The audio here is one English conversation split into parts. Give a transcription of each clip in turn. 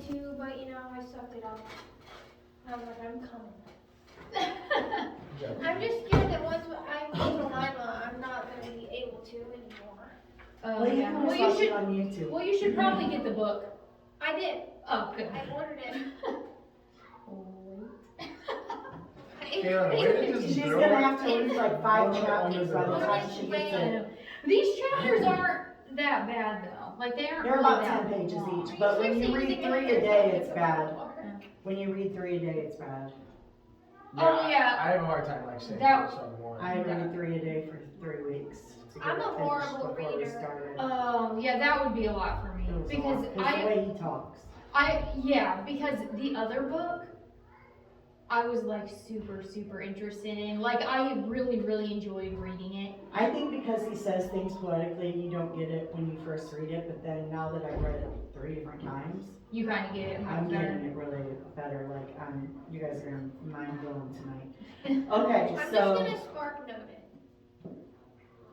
to, but you know, I sucked it up. I was like, I'm coming. I'm just scared that once I meet Lima, I'm not going to be able to anymore. Well, you can always watch it on YouTube. Well, you should probably get the book. I did. Oh, good. I ordered it. She's gonna have to read like 5 chapters by the time she gets it. These chapters aren't that bad though. Like they aren't. They're really about that 10 pages long. each, but when you read 3 a day, it's bad. When you read 3 a day, it's bad. Oh yeah. I have a hard time like saying That- someone. I read 3 a day for 3 weeks. To get I'm it a finished horrible before we reader. started. Oh yeah, that would be a lot for me It was a because lot, 'cause the way he talks. because the other book I was like super interested in. Like I really enjoyed reading it. I think because he says things poetically, you don't get it when you first read it, but then now that I've read it 3 different times, You kind of get it I'm much better. getting it really better. Like, you guys are gonna mind blown tonight. Okay, I'm so. just going to spark note it.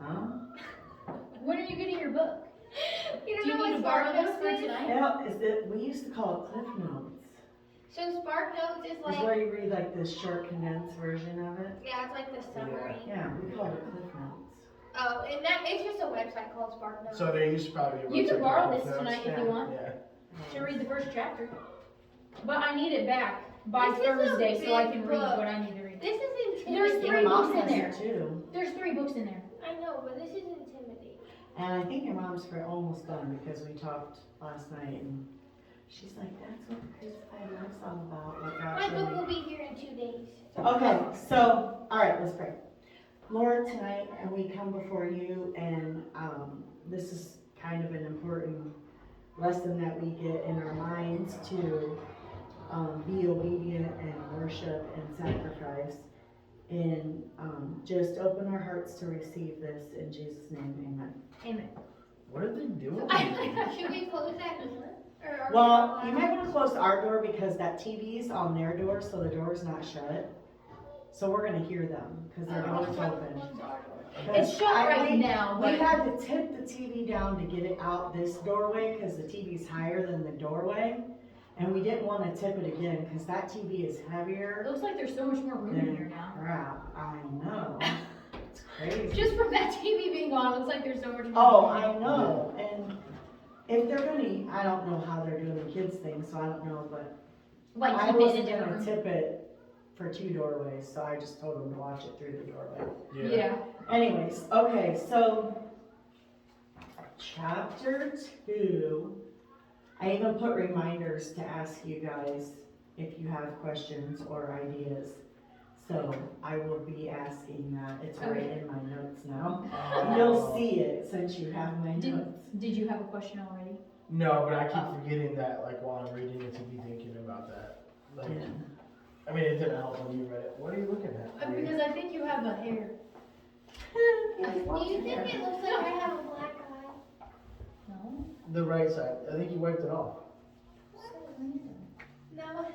Huh? When are you getting your book? You Do don't you know need what to borrow Spark this Notes for is? tonight? Yeah, we used to call it Cliff Notes. So Spark Notes is It's like, where you read like this short condensed version of it. yeah, it's like the summary. Yeah, we call it Cliff Notes. Oh, and that it's just a website called Spark Notes. So there used to probably be a You website can borrow called this Cliff tonight Notes. if you want Yeah. to read the first chapter. But I need it back by This is a Thursday so I big can read book. what I need to read. This is There's intimidating. three Your mom books in has there. it too. There's 3 books in there. I know, but this is intimidating. And I think your mom's almost done because we talked last night and she's like, that's what Chris life's all about. Like My book will actually. be here in 2 days. Okay, so, all right, let's pray. Lord, tonight we come before you and this is kind of an important lesson that we get in our minds to be obedient and worship and sacrifice. And just open our hearts to receive this in Jesus' name, amen. Amen. What are they doing? Should we close that door? Or are we Well, allowed? you might want to close our door because that TV's on their door, so the door's not shut. So we're gonna hear them because they're gonna What's open. our door? It's shut right now, We but had to tip the TV down to get it out this doorway because the TV's higher than the doorway. And we didn't want to tip it again because that TV is it heavier looks like there's so much more room in here now. crap. I know. It's crazy. Just from that TV being on, it looks like there's so much more Oh, room. I know. And if they're gonna, I don't know how they're doing the kids thing, so I don't know, but Like I keep it in wasn't a gonna different room. tip it for 2 doorways, so I just told them to watch it through the doorway. Yeah. Anyways, okay, so chapter 2, I even put reminders to ask you guys if you have questions or ideas. So I will be asking that. It's right Okay. in my notes now. Oh. You'll see it since you have my Did- notes. Did you have a question already? No, but I keep forgetting that, like, while I'm reading it, to be thinking about that. Like, Yeah. I mean, it didn't help when you read it. What are you looking at? Because I think you have a hair. Do you think it looks like I have a black eye? No. The right side. I think you wiped it off. No.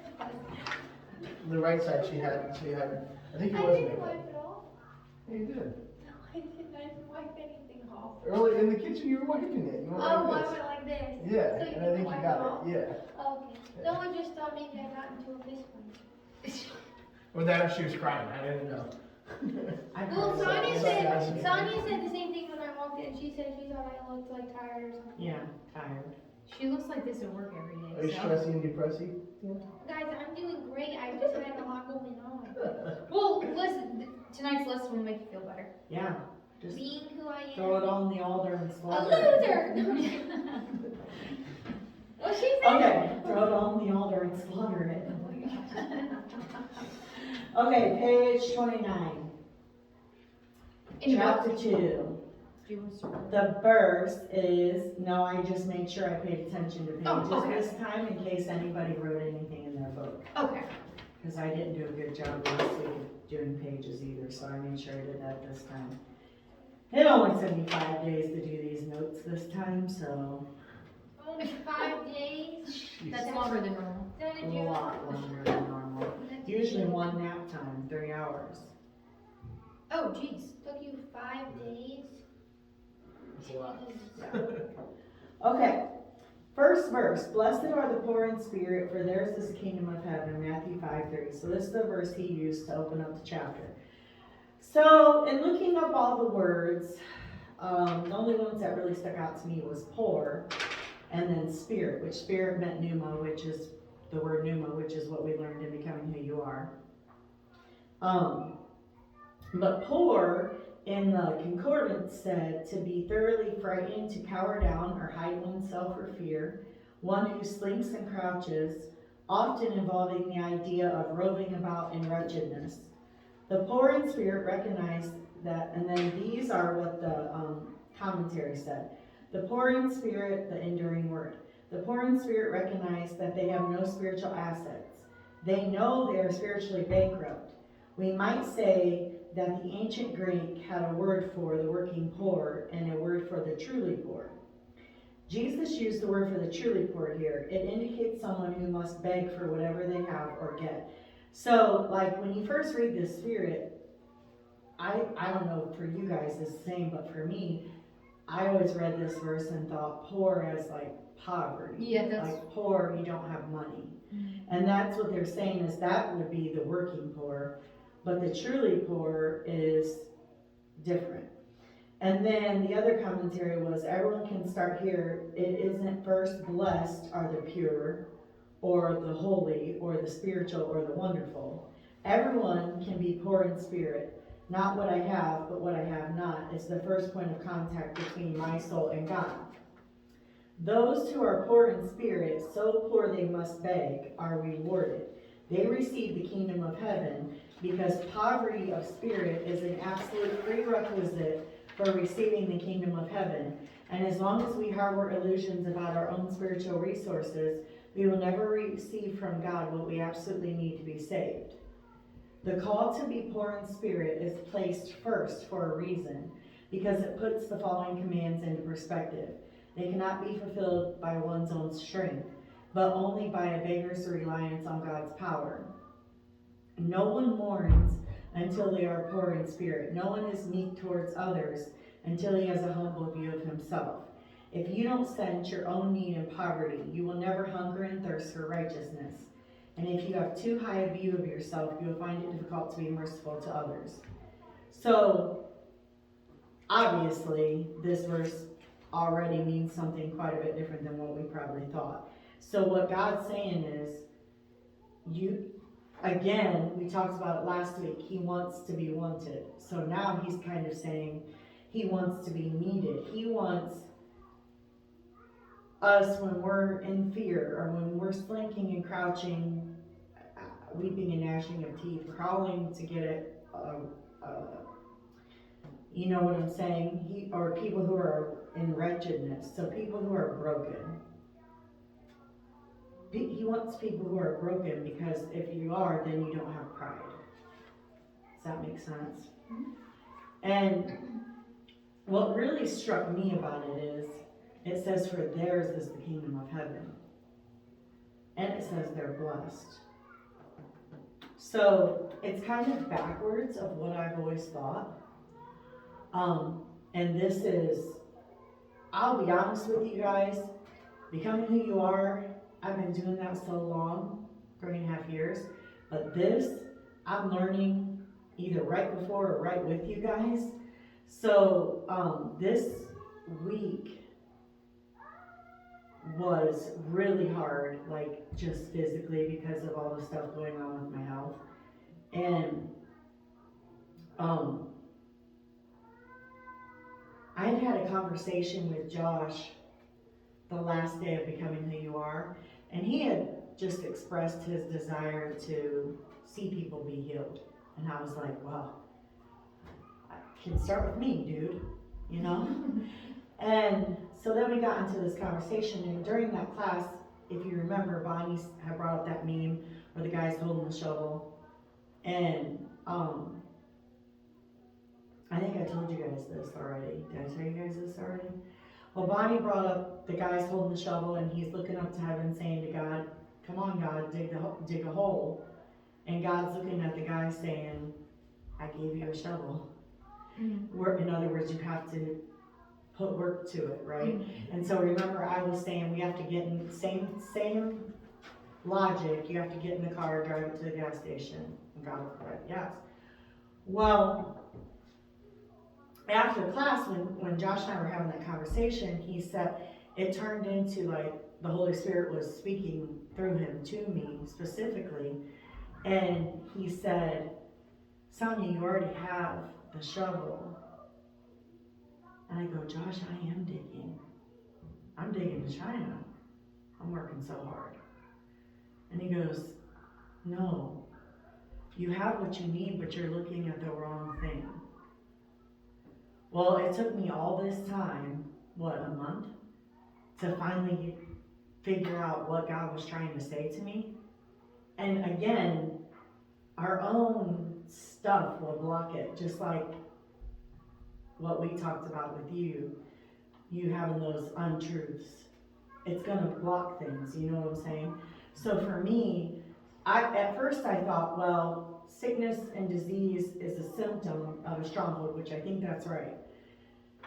The right side she had. I think it I was didn't makeup. wipe it off. Yeah, you did. No, I didn't. I didn't wipe anything off. Early in the kitchen, you were wiping it. You went Oh, like I this. went like this. Yeah, So you and I didn't think you wipe got it off? it. Yeah. Okay. No one just thought maybe I got into it this way. Well, that she was crying. I didn't know. I Well, probably Sonia said- said the same thing when I walked in. She said she thought I looked like tired or something. Yeah, tired. She looks like this at work every day. Are you so. stressy and depressy? Guys, I'm doing great. I just had a lot going on. Well, listen, tonight's lesson will make you feel better. Yeah, just Being who I am. throw it on the altar and A slaughter it. loser! What she said? Okay, throw it on the altar and slaughter it. Okay, page 29, In your book. chapter 2. Do you want to start? The verse is, no, I just made sure I paid attention to Oh, pages okay. this time in case anybody wrote anything in their book. Okay. Because I didn't do a good job last week of doing pages either, so I made sure I did that this time. It only took me 5 days to do these notes this time, so Only 5 days? That's longer than normal. That did a you? lot longer than normal. Usually 1 nap time, 3 hours. Oh, jeez. Took you 5 days? That's a lot. Okay, First verse, blessed are the poor in spirit, for theirs is the kingdom of heaven, Matthew 5:30. So this is the verse he used to open up the chapter. So in looking up all the words, the only ones that really stuck out to me was poor, and then spirit, which spirit meant pneuma, which is the word pneuma, which is what we learned in Becoming Who You Are. But poor in the concordance said to be thoroughly frightened, to cower down or hide oneself for fear, one who slinks and crouches, often involving the idea of roving about in wretchedness. The poor in spirit recognize that, and then these are what the commentary said. The poor in spirit, the enduring word. The poor in spirit recognize that they have no spiritual assets. They know they are spiritually bankrupt. We might say that the ancient Greek had a word for the working poor and a word for the truly poor. Jesus used the word for the truly poor here. It indicates someone who must beg for whatever they have or get. So, like when you first read this spirit, I don't know for you guys it's the same, but for me, I always read this verse and thought poor as like poverty. Yeah, that's like poor, you don't have money. Mhm. And that's what they're saying is that would be the working poor, but the truly poor is different. And then the other commentary was everyone can start here. It isn't first blessed are the pure or the holy or the spiritual or the wonderful. Everyone can be poor in spirit. Not what I have, but what I have not is the first point of contact between my soul and God. Those who are poor in spirit, so poor they must beg, are rewarded. They receive the kingdom of heaven because poverty of spirit is an absolute prerequisite for receiving the kingdom of heaven. And as long as we harbor illusions about our own spiritual resources, we will never receive from God what we absolutely need to be saved. The call to be poor in spirit is placed first for a reason, because it puts the following commands into perspective. They cannot be fulfilled by one's own strength, but only by a beggar's reliance on God's power. No one mourns until they are poor in spirit. No one is meek towards others until he has a humble view of himself. If you don't sense your own need and poverty, you will never hunger and thirst for righteousness. And if you have too high a view of yourself, you will find it difficult to be merciful to others. So, obviously, this verse already means something quite a bit different than what we probably thought. So what God's saying is, again, we talked about it last week, he wants to be wanted. So now he's kind of saying he wants to be needed. He wants us when we're in fear or when we're slinking and crouching, weeping and gnashing of teeth, crawling to get it, you know what I'm saying? Or people who are in wretchedness, so people who are broken. He wants people who are broken because if you are, then you don't have pride. Does that make sense? Mm-hmm. And what really struck me about it is, it says for theirs is the kingdom of heaven. And it says they're blessed. So it's kind of backwards of what I've always thought. And this is, I'll be honest with you guys, becoming who you are, I've been doing that so long, 3.5 years, but this, I'm learning either right before or right with you guys. So this week was really hard, like just physically because of all the stuff going on with my health. And I had a conversation with Josh the last day of Becoming Who You Are, and he had just expressed his desire to see people be healed. And I was like, well, I can start with me, dude, you know? And so then we got into this conversation, and during that class, if you remember, Bonnie had brought up that meme where the guy's holding the shovel. And I think I told you guys this already. Did I tell you guys this already? Well, Bonnie brought up the guy's holding the shovel, and he's looking up to heaven saying to God, come on, God, dig a hole. And God's looking at the guy saying, I gave you a shovel. Mm-hmm. Where, in other words, you have to put work to it, right? And so remember, I was saying we have to get in same logic. You have to get in the car, drive it to the gas station, and God will provide gas. Well, after class, when Josh and I were having that conversation, he said it turned into like the Holy Spirit was speaking through him to me specifically, and he said, "Sonia, you already have the shovel." And I go, "Josh, I am digging. I'm digging to China. I'm working so hard." And he goes, "No, you have what you need, but you're looking at the wrong thing." Well, it took me all this time, what, a month, to finally figure out what God was trying to say to me. And again, our own stuff will block it, just like what we talked about with you having those untruths. It's gonna block things, you know what I'm saying? So for me, at first I thought, well, sickness and disease is a symptom of a stronghold, which I think that's right.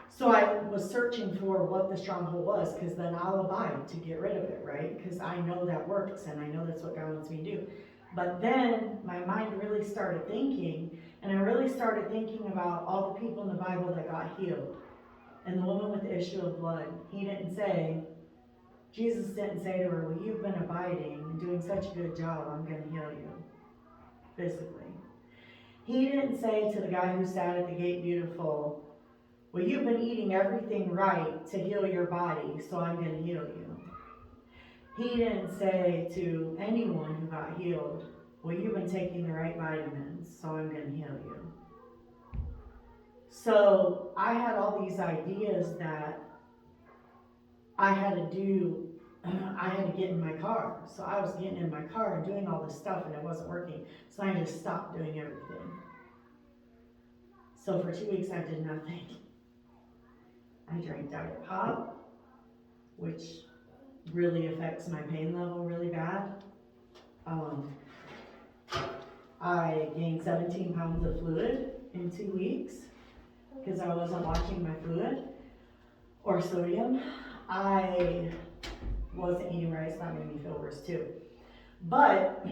So I was searching for what the stronghold was, because then I'll abide to get rid of it, right? Because I know that works, and I know that's what God wants me to do. But then my mind really started thinking, and I really started thinking about all the people in the Bible that got healed. And the woman with the issue of blood, Jesus didn't say to her, "Well, you've been abiding and doing such a good job, I'm going to heal you physically." He didn't say to the guy who sat at the gate beautiful, "Well, you've been eating everything right to heal your body, so I'm going to heal you." He didn't say to anyone who got healed, "Well, you've been taking the right vitamins, so I'm going to heal you." So I had all these ideas that I had to do. I had to get in my car. So I was getting in my car and doing all this stuff, and it wasn't working. So I just stopped doing everything. So for 2 weeks I did nothing. I drank Diet Pop, which really affects my pain level really bad. I gained 17 pounds of fluid in 2 weeks because I wasn't watching my fluid or sodium. I wasn't eating right, so that made me feel worse too. But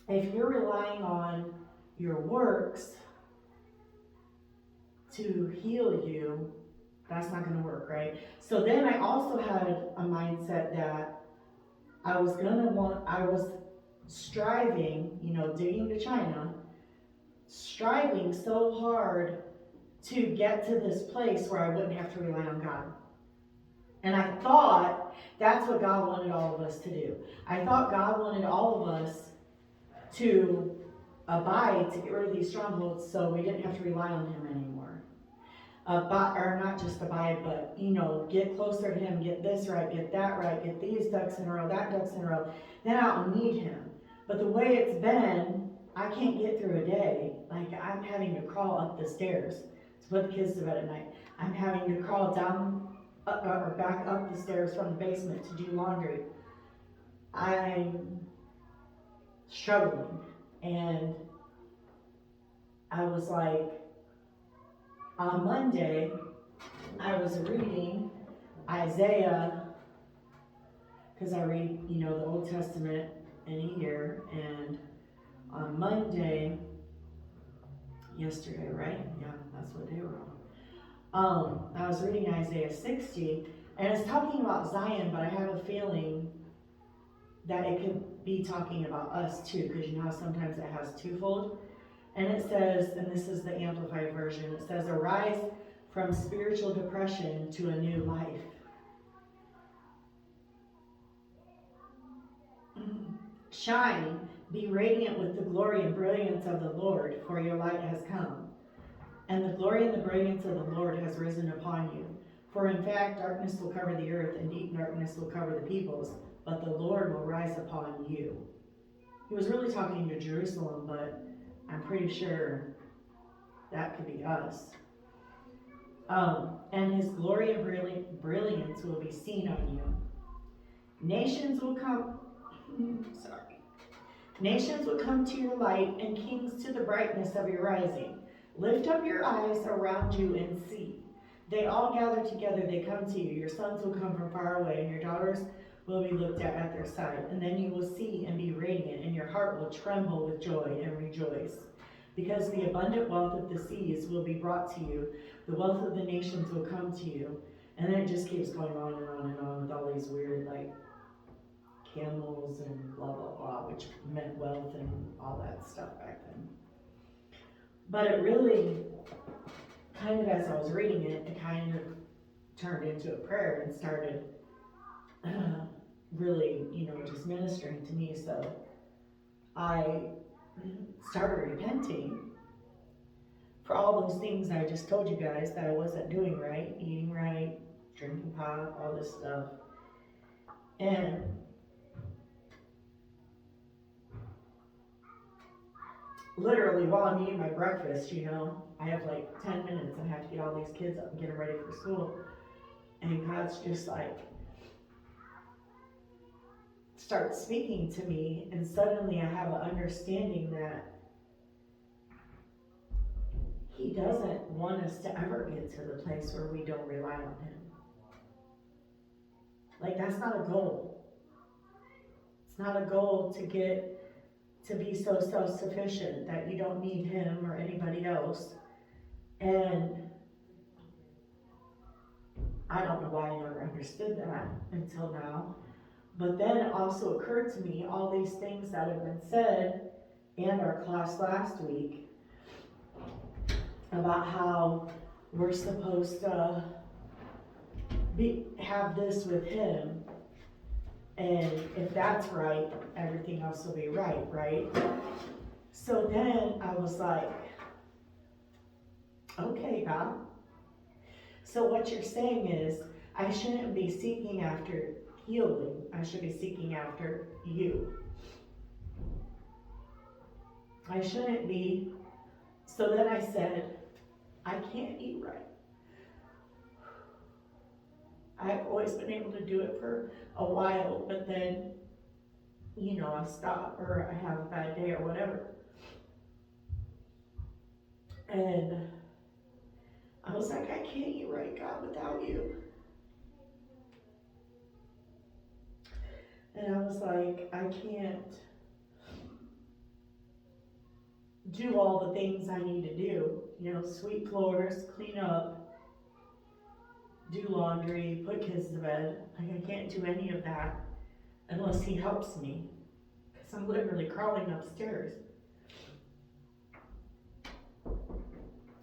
if you're relying on your works to heal you, that's not going to work, right? So then I also had a mindset that I was striving, digging to China, striving so hard to get to this place where I wouldn't have to rely on God. And I thought that's what God wanted all of us to do. I thought God wanted all of us to abide, to get rid of these strongholds so we didn't have to rely on Him anymore. Or not just abide, but, get closer to Him, get this right, get that right, get these ducks in a row, that ducks in a row. Then I don't need Him. But the way it's been, I can't get through a day. Like, I'm having to crawl up the stairs to put the kids to bed at night. I'm having to crawl down or back up the stairs from the basement to do laundry. I'm struggling. And I was like, on Monday, I was reading Isaiah, because I read, the Old Testament in a year, and on Monday, yesterday, right? Yeah, that's what day we're on. I was reading Isaiah 60, and it's talking about Zion, but I have a feeling that it could be talking about us too, because you know how sometimes it has twofold. And it says, and this is the Amplified version, it says, "Arise from spiritual depression to a new life." "Shine, be radiant with the glory and brilliance of the Lord, for your light has come. And the glory and the brilliance of the Lord has risen upon you. For in fact, darkness will cover the earth, and deep darkness will cover the peoples, but the Lord will rise upon you." He was really talking to Jerusalem, but I'm pretty sure that could be us. "And His glory and brilliance will be seen on you. Nations will come to your light, and kings to the brightness of your rising. Lift up your eyes around you and see. They all gather together, they come to you. Your sons will come from far away, and your daughters will be looked at their side. And then you will see and be radiant, and your heart will tremble with joy and rejoice. Because the abundant wealth of the seas will be brought to you, the wealth of the nations will come to you. And then it just keeps going on and on and on with all these weird, like, camels and blah, blah, blah, which meant wealth and all that stuff back then. But it really, kind of as I was reading it, it kind of turned into a prayer and started really, just ministering to me. So I started repenting for all those things I just told you guys that I wasn't doing right, eating right, drinking pot, all this stuff. And literally while I'm eating my breakfast, I have like 10 minutes and I have to get all these kids up and get them ready for school. And God's just like, starts speaking to me, and suddenly I have an understanding that He doesn't want us to ever get to the place where we don't rely on Him. Like, that's not a goal. It's not a goal to get to be so self-sufficient that you don't need Him or anybody else. And I don't know why I never understood that until now. But then it also occurred to me all these things that have been said in our class last week about how we're supposed to have this with Him, and if that's right, everything else will be right? So then I was like, okay, God. So what you're saying is, I shouldn't be seeking after healing, I should be seeking after you. I shouldn't be. So then I said, I can't eat right. I've always been able to do it for a while, but then, I stop or I have a bad day or whatever. And I was like, I can't eat right, God, without you. And I was like, I can't do all the things I need to do. Sweep floors, clean up, do laundry, put kids to bed. Like, I can't do any of that unless He helps me. Because I'm literally crawling upstairs.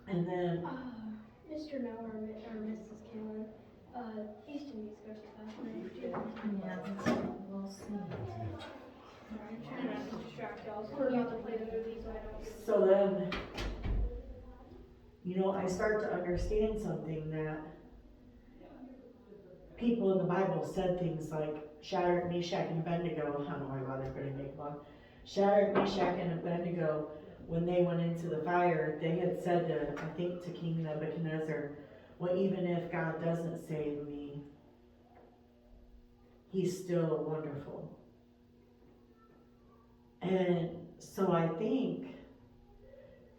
And then Mr. Miller or Mrs. Killen, Houston needs to go to the bathroom too. Yeah, we'll see. I'm trying not to distract y'all, so we're about to play the movie so I don't get. So then, I start to understand something, that people in the Bible said things like Shadrach, Meshach, and Abednego. I don't know why they're putting makeup on. Shadrach, Meshach, and Abednego, when they went into the fire, they had said to King Nebuchadnezzar, well, even if God doesn't save me, He's still wonderful. And so I think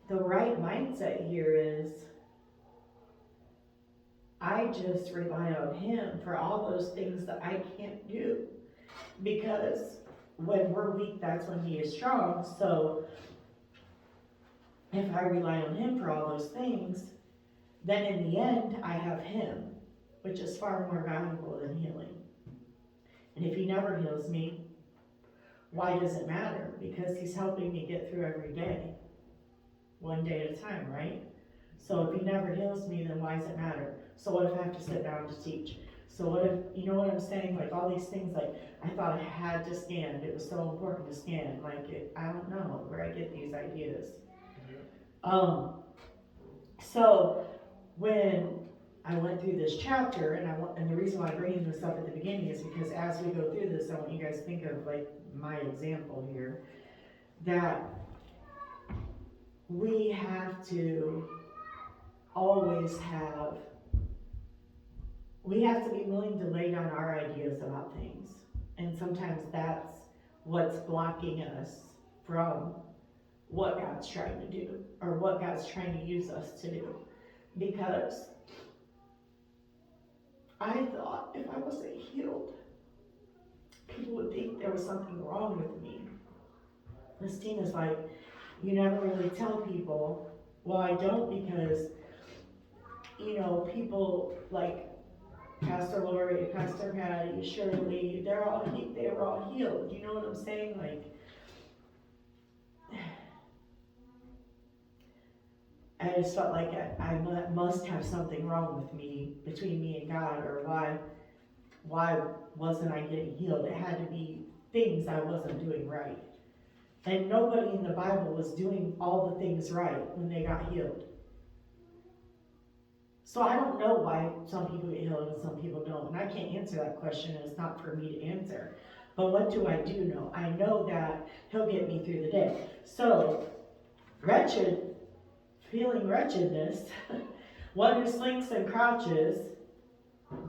the right mindset here is, I just rely on Him for all those things that I can't do. Because when we're weak, that's when He is strong. So if I rely on Him for all those things, then in the end, I have Him, which is far more valuable than healing. And if He never heals me, why does it matter? Because He's helping me get through every day, one day at a time, right? So if He never heals me, then why does it matter? So what if I have to sit down to teach? So what if, you know what I'm saying? Like all these things, like I thought I had to stand. It was so important to stand. I don't know where I get these ideas. So when I went through this chapter, and the reason why I'm bringing this up at the beginning is because as we go through this, I want you guys to think of like my example here, that we have to always we have to be willing to lay down our ideas about things. And sometimes that's what's blocking us from what God's trying to do, or what God's trying to use us to do. Because I thought if I wasn't healed, people would think there was something wrong with me. Miss Tina's like, you never really tell people. Well, I don't because, people like Pastor Lori, Pastor Patty, Shirley, they were all healed. You know what I'm saying? Like, I just felt like I must have something wrong with me, between me and God, or why wasn't I getting healed? It had to be things I wasn't doing right. And nobody in the Bible was doing all the things right when they got healed. So I don't know why some people get healed and some people don't. And I can't answer that question, and it's not for me to answer. But what do I do know? I know that he'll get me through the day. So, feeling wretchedness, one who slinks and crouches,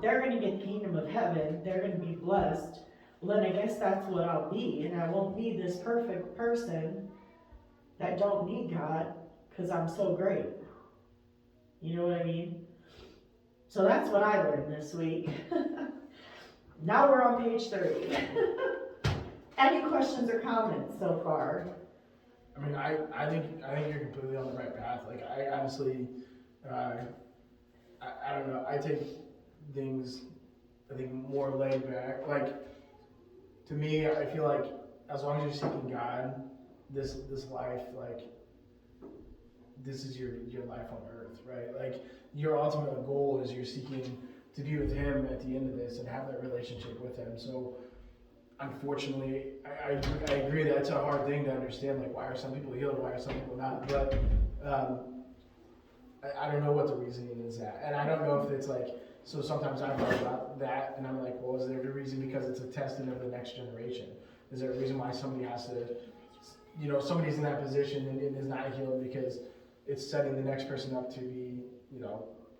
they're going to get the kingdom of heaven. They're going to be blessed. Well, then I guess that's what I'll be. And I won't be this perfect person that don't need God because I'm so great. You know what I mean? So that's what I learned this week. Now we're on page 30. Any questions or comments so far? I mean, I think you're completely on the right path. Like, I honestly, I don't know. I take things, I think, more laid back. Like, to me, I feel like as long as you're seeking God, this life, like, this is your life on earth, right? Like, your ultimate goal is you're seeking to be with Him at the end of this and have that relationship with Him. So, unfortunately, I agree that it's a hard thing to understand, like, why are some people healed, why are some people not, but I don't know what the reasoning is at, and I don't know if it's like, so sometimes I thought about that, and I'm like, well, is there a reason because it's a testing of the next generation? Is there a reason why somebody has to, somebody's in that position and is not healed because it's setting the next person up to be,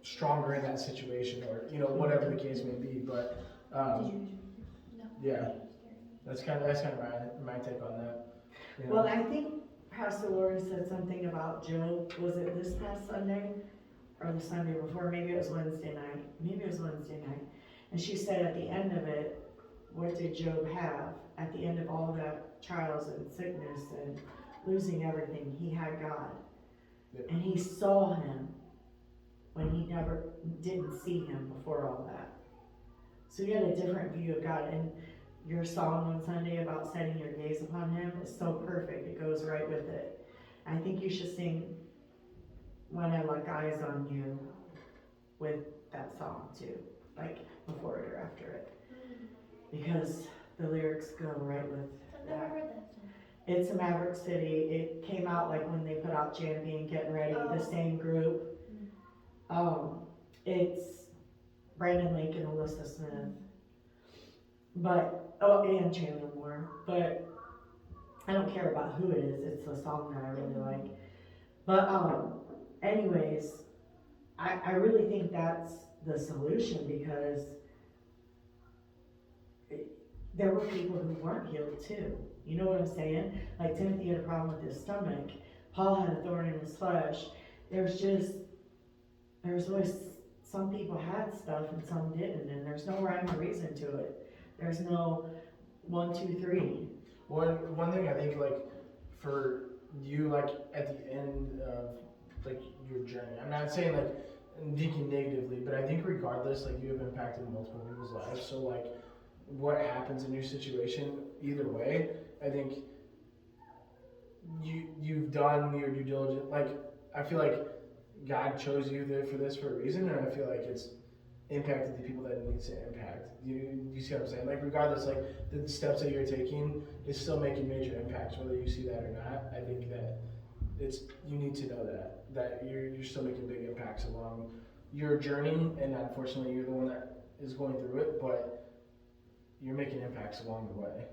stronger in that situation, or, whatever the case may be, but, yeah. That's kind of my take on that. Well, I think Pastor Lori said something about Job. Was it this past Sunday or the Sunday before? Maybe it was Wednesday night. And she said at the end of it, what did Job have? At the end of all that trials and sickness and losing everything, he had God. Yeah. And he saw Him when he never didn't see Him before all that. So he had a different view of God. And your song on Sunday about setting your gaze upon Him is so perfect. It goes right with it. I think you should sing When I Lock Eyes on You with that song too, like before it or after it, because the lyrics go right with I've never that. heard that song. It's a Maverick City. It came out like when they put out Champion, Getting Ready, the same group. It's Brandon Lake and Alyssa Smith. But, and Chandler Moore, but I don't care about who it is, it's a song that I really like. But, anyways, I really think that's the solution, because there were people who weren't healed too. You know what I'm saying? Like Timothy had a problem with his stomach, Paul had a thorn in his flesh. There's always, some people had stuff and some didn't, and there's no rhyme or reason to it. There's no 1, 2, 3. One thing I think, like, for you, like, at the end of, like, your journey, I'm not saying, like, thinking negatively, but I think regardless, like, you have impacted multiple people's lives, so, like, what happens in your situation, either way, I think you've done your due diligence. Like, I feel like God chose you there for this for a reason, and I feel like it's impacted the people that it needs to impact. You see what I'm saying? Like, regardless, like, the steps that you're taking is still making major impacts, whether you see that or not. I think that you need to know that you're still making big impacts along your journey, and unfortunately you're the one that is going through it, but you're making impacts along the way.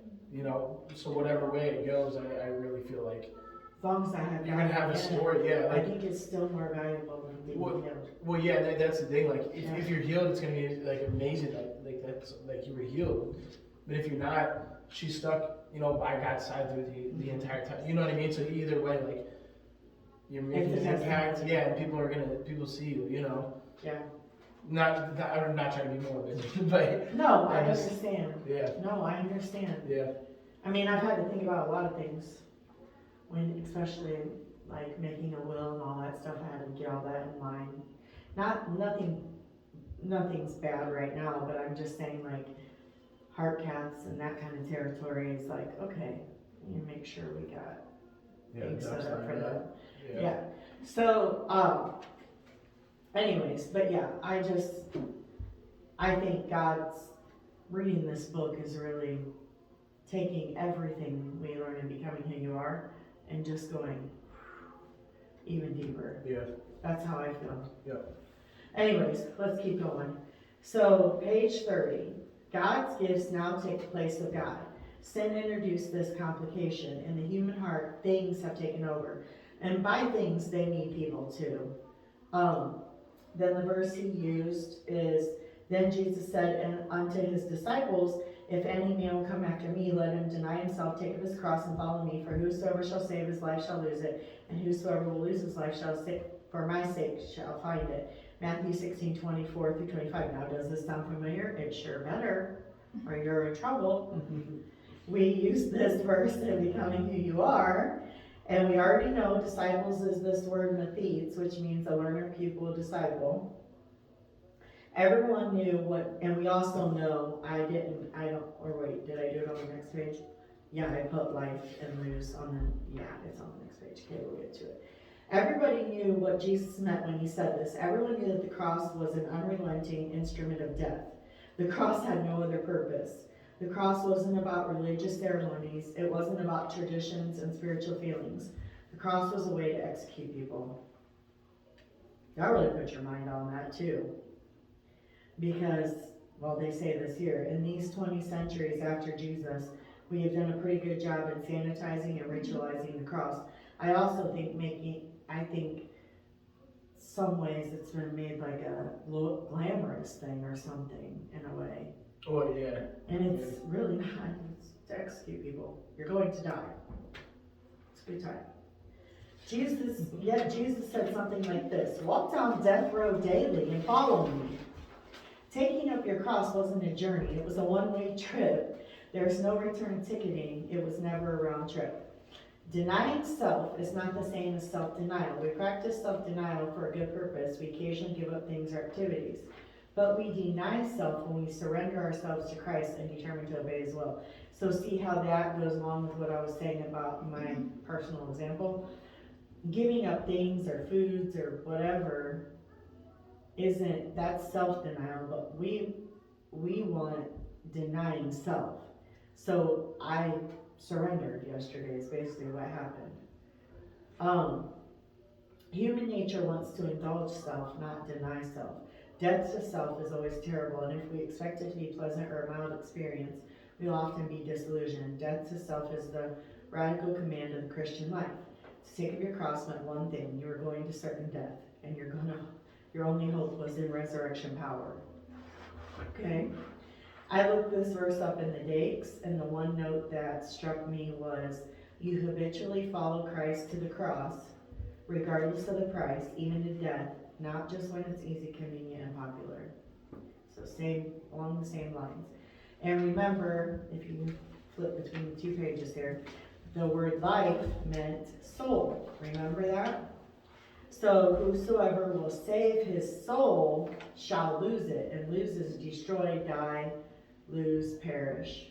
So whatever way it goes, I really feel like As long as I have you're gonna have a story, yeah. I Like, think it's still more valuable than being healed. well, yeah, that's the thing. Like, if you're healed, it's gonna be like amazing. Like that's like you were healed. But if you're not, she's stuck, by God's side through the entire time. You know what I mean? So either way, like, you're making an impact. Yeah, and people see you. Yeah. I'm not trying to be morbid, but No, I I just- understand. yeah, No, I understand. yeah, I mean, I've had to think about a lot of things when, especially like making a will and all that stuff. I had to get all that in mind. Nothing's bad right now, but I'm just saying like heart caths and that kind of territory is like, okay, you make sure we got yeah, things set that's up for fine, that. yeah. Yeah, so, anyways, but yeah, I think God's reading this book is really taking everything we learn in becoming who you are and just going even deeper. Yeah, That's how I feel. Yep. Anyways, let's keep going. So, page 30. God's gifts now take the place of God. Sin introduced this complication. In the human heart, things have taken over. And by things, they mean people too. Then the verse he used is, then Jesus said unto his disciples, if any man will come after me, let him deny himself, take up his cross, and follow me. For whosoever shall save his life shall lose it, and whosoever will lose his life shall for my sake shall find it. Matthew 16:24-25. Now, does this sound familiar? It sure better, or you're in trouble. We use this verse in becoming who you are, and we already know disciples is this word mathetes, which means a learner, pupil, disciple. Everyone knew what, and we also know, did I do it on the next page? Yeah, I put life and lose on the, yeah, it's on the next page. Okay, we'll get to it. Everybody knew what Jesus meant when he said this. Everyone knew that the cross was an unrelenting instrument of death. The cross had no other purpose. The cross wasn't about religious ceremonies. It wasn't about traditions and spiritual feelings. The cross was a way to execute people. That really put your mind on that too. Because, well, they say this here, in these 20 centuries after Jesus, we have done a pretty good job in sanitizing and ritualizing the cross. I also think some ways it's been made like a glamorous thing or something in a way. Oh, yeah. And it's really not. It's to execute people. You're going to die. It's a good time. Jesus said something like this: walk down death row daily and follow me. Taking up your cross wasn't a journey. It was a one-way trip. There's no return ticketing. It was never a round trip. Denying self is not the same as self-denial. We practice self-denial for a good purpose. We occasionally give up things or activities. But we deny self when we surrender ourselves to Christ and determine to obey His will. So see how that goes along with what I was saying about my personal example? Giving up things or foods or whatever that's self-denial, but we want denying self. So I surrendered yesterday is basically what happened. Human nature wants to indulge self, not deny self. Death to self is always terrible, and if we expect it to be pleasant or a mild experience, we'll often be disillusioned. Death to self is the radical command of the Christian life. To take up your cross meant one thing: you were going to certain death, and your only hope was in resurrection power. Okay? I looked this verse up in the Dakes, and the one note that struck me was, you habitually follow Christ to the cross, regardless of the price, even to death, not just when it's easy, convenient, and popular. So along the same lines. And remember, if you flip between the two pages here, the word life meant soul. Remember that? So whosoever will save his soul shall lose it, and lose is destroy, die, lose, perish.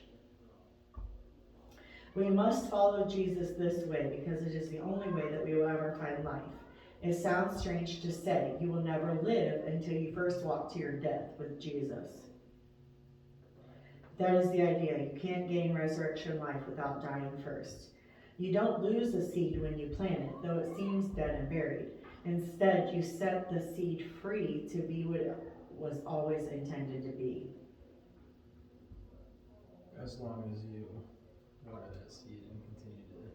We must follow Jesus this way because it is the only way that we will ever find life. It sounds strange to say. You will never live until you first walk to your death with Jesus. That is the idea. You can't gain resurrection life without dying first. You don't lose a seed when you plant it, though it seems dead and buried. Instead, you set the seed free to be what it was always intended to be. As long as you water that seed and continue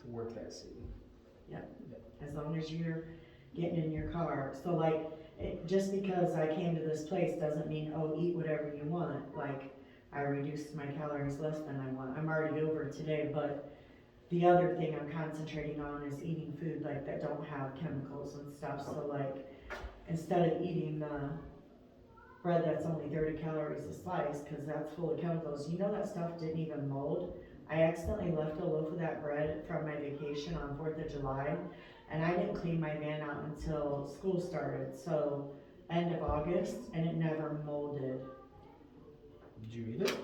to work that seed. As long as you're getting in your car. So just because I came to this place doesn't mean, eat whatever you want. Like, I reduced my calories less than I want. I'm already over today, but the other thing I'm concentrating on is eating food that don't have chemicals and stuff. So instead of eating bread that's only 30 calories a slice, cause that's full of chemicals. You know that stuff didn't even mold? I accidentally left a loaf of that bread from my vacation on 4th of July, and I didn't clean my van out until school started, so end of August, and it never molded. Did you eat it?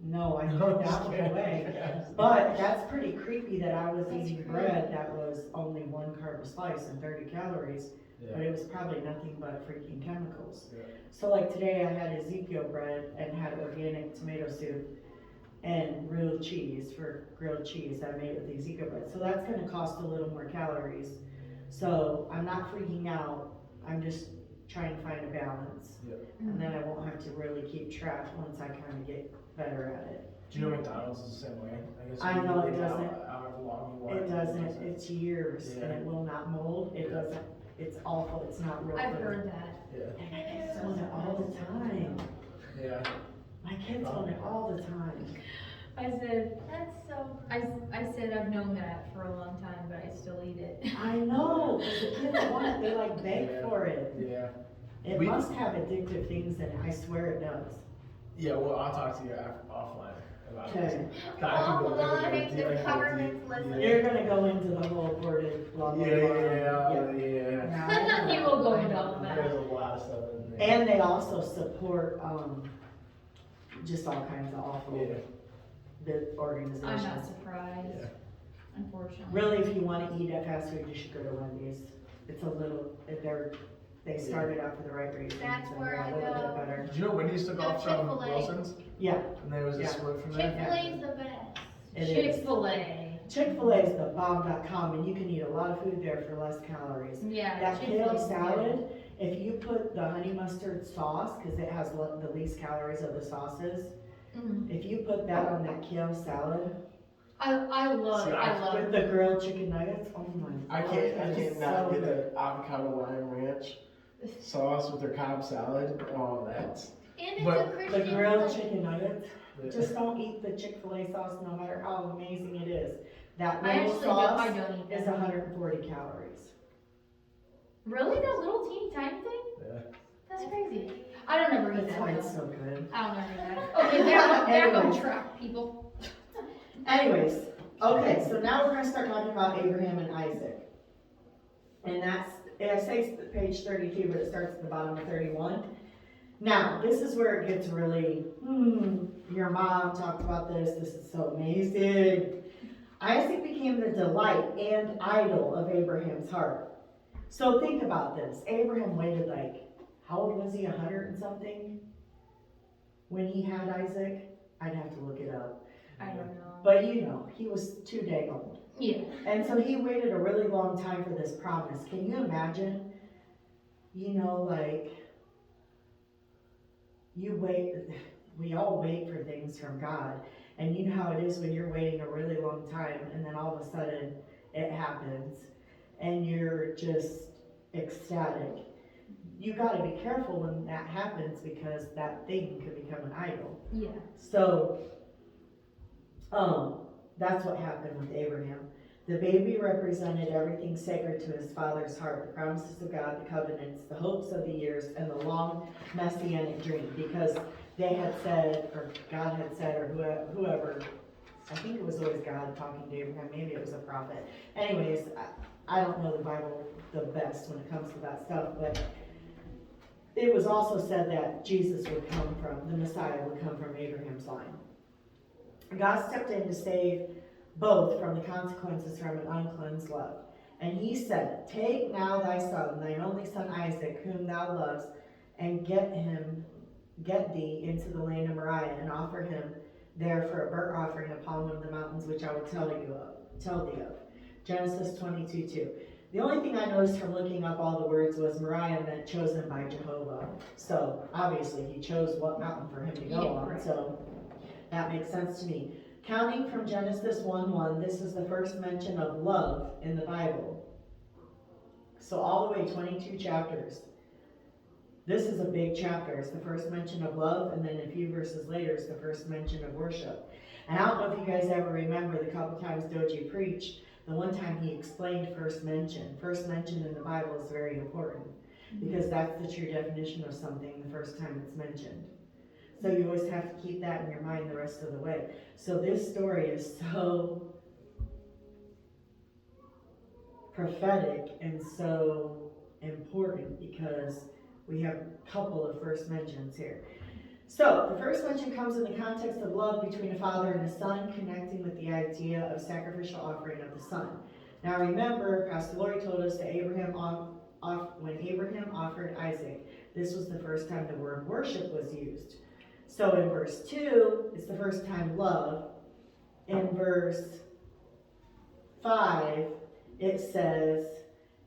No, I threw No, that just one kidding. away. But that's pretty creepy that I was eating bread that was only 1 carb a slice and 30 calories, but Yeah. it was probably nothing but freaking chemicals. Yeah. So like today I had Ezekiel bread and had organic tomato soup and real cheese for grilled cheese. I made it with Ezekiel bread. So that's gonna cost a little more calories. So I'm not freaking out. I'm just trying to find a balance. Yeah. And then I won't have to really keep track once I kinda get better at it. Do you know McDonald's is the same way? guess I you know can it leave out doesn't. However long you want. It doesn't, it's years and it will not mold. It Yeah. doesn't, it's awful. It's not real I've food. heard that. Yeah. And my kids want it all the time. Yeah. My kids want it all the time. I said, That's so. I said I've known that for a long time, but I still eat it. I know, 'cause the kids want it, they like beg Yeah. for it. Yeah. It We- must have addictive things in it, I swear it does. Yeah, well, I'll talk to you offline about this. Okay, Offline, the government's listening. you're gonna go into the whole aborted blah blah blah. Yeah. Now, He will go into all of There's that. a lot of stuff in there. And they also support, just all kinds of awful Yeah. bit I'm not organizations. Yeah. surprised, unfortunately. Really, if you wanna eat at fast food, you should go to Wendy's. It's a little, they started out for the right reasons That's and where they're I a little go. bit better. Did you know Wendy's took Go off from Chick-fil-A. Wilson's? Yeah, And there was a Yeah. split from there? Chick-fil-A's the best. it is. Chick-fil-A. Chick-fil-A is the bomb.com and you can eat a lot of food there for less calories. Yeah. That kale Chick-fil-A's salad, if you put the honey mustard sauce, cause it has the least calories of the sauces, good. Mhm. if you put that on that kale salad I love, See, I love. with the grilled chicken nuggets, oh my god. I that is can't not so get good. the avocado lime ranch sauce with their Cobb salad. Oh, that's. And it's But a The Christian grilled place. chicken nuggets, just don't eat the Chick-fil-A sauce no matter how amazing it is. That I little actually don't, I sauce don't eat is that. 140 calories. Really? That little teeny tiny thing? Yeah. That's crazy. I don't ever eat That's that. why it's though. so good. I don't ever eat that. Okay, back on Anyways. track, people. Anyways, okay, so now we're gonna start talking about Abraham and Isaac. And that's, I say page 32, but it starts at the bottom of 31. Now, this is where it gets really, your mom talked about this is so amazing. Isaac became the delight and idol of Abraham's heart. So think about this, Abraham waited like, how old was he, 100 and something? When he had Isaac? I'd have to look it up. I don't know. But you know, he was too dang old. Yeah. And so he waited a really long time for this promise. Can you imagine? You know, like, we all wait for things from God. And you know how it is when you're waiting a really long time and then all of a sudden it happens and you're just ecstatic. You gotta be careful when that happens because that thing could become an idol. Yeah. So, that's what happened with Abraham. The baby represented everything sacred to his father's heart, the promises of God, the covenants, the hopes of the years, and the long messianic dream, because they had said, or God had said, or whoever, I think it was always God talking to Abraham, maybe it was a prophet. Anyways, I don't know the Bible the best when it comes to that stuff, but it was also said that Jesus would come from, the Messiah would come from Abraham's line. God stepped in to save both from the consequences from an uncleansed love. And he said, take now thy son, thine only son Isaac, whom thou lovest, and get thee into the land of Moriah, and offer him there for a burnt offering upon one of the mountains which I will tell thee of. Genesis 22:2. The only thing I noticed from looking up all the words was Moriah meant chosen by Jehovah. So obviously he chose what mountain for him to go on, right. so that makes sense to me. Counting from Genesis 1:1, this is the first mention of love in the Bible. So all the way 22 chapters. This is a big chapter. It's the first mention of love, and then a few verses later, it's the first mention of worship. And I don't know if you guys ever remember the couple times Doji preached, the one time he explained first mention. First mention in the Bible is very important. because that's the true definition of something the first time it's mentioned. So you always have to keep that in your mind the rest of the way. So this story is so prophetic and so important because we have a couple of first mentions here. So the first mention comes in the context of love between a father and a son, connecting with the idea of sacrificial offering of the son. Now remember, Pastor Lori told us that when Abraham offered Isaac, this was the first time the word worship was used. So in verse 2, it's the first time love. In verse 5, it says,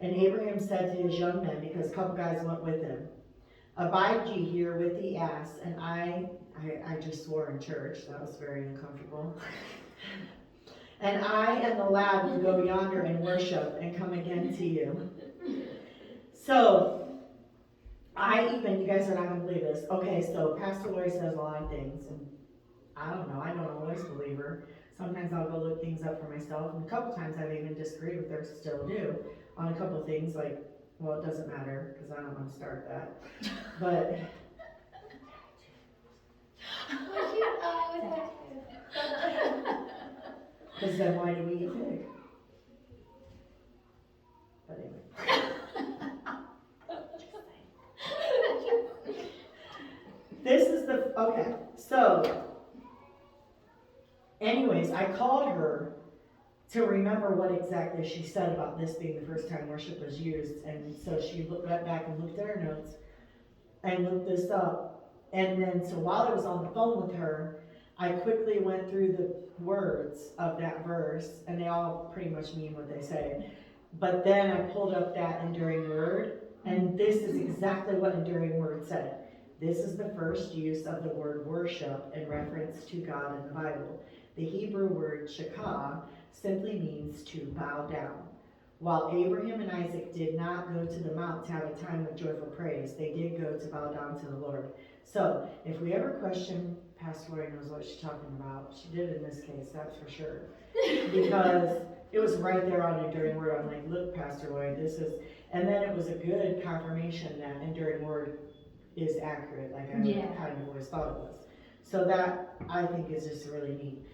and Abraham said to his young men, because a couple guys went with him, abide ye here with the ass, and I just swore in church, that was very uncomfortable. And I and the lad will go yonder and worship and come again to you. So, you guys are not going to believe this. Okay, so Pastor Lori says a lot of things, and I don't know, I don't always believe her. Sometimes I'll go look things up for myself, and a couple times I've even disagreed with her, still do, on a couple of things, like, well, it doesn't matter, because I don't want to start that. But, because then why do we eat pig? But anyway. This is okay, so, anyways, I called her to remember what exactly she said about this being the first time worship was used, and so she went back and looked at her notes and looked this up, and then, so while I was on the phone with her, I quickly went through the words of that verse, and they all pretty much mean what they say, but then I pulled up that enduring word, and this is exactly what enduring word said. This is the first use of the word worship in reference to God in the Bible. The Hebrew word shakah simply means to bow down. While Abraham and Isaac did not go to the mount to have a time of joyful praise, they did go to bow down to the Lord. So, if we ever question, Pastor Lori knows what she's talking about. She did in this case, that's for sure. Because it was right there on enduring word. I'm like, look, Pastor Lori, this is, and then it was a good confirmation that enduring word is accurate, like I kind of always thought it was. So that, I think, is just really neat.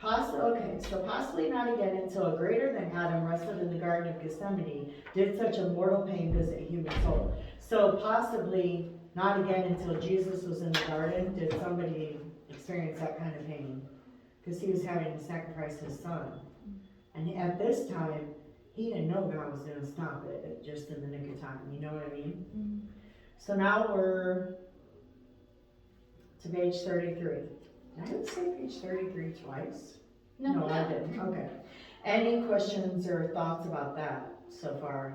Possibly not again until a greater than Adam wrestled in the Garden of Gethsemane did such a mortal pain visit a human soul. So possibly not again until Jesus was in the garden did somebody experience that kind of pain, because he was having to sacrifice his son. And at this time, he didn't know God was going to stop it just in the nick of time, you know what I mean? Mm-hmm. So now we're to page 33. Did I say page 33 twice? No, I didn't. Okay. Any questions or thoughts about that so far?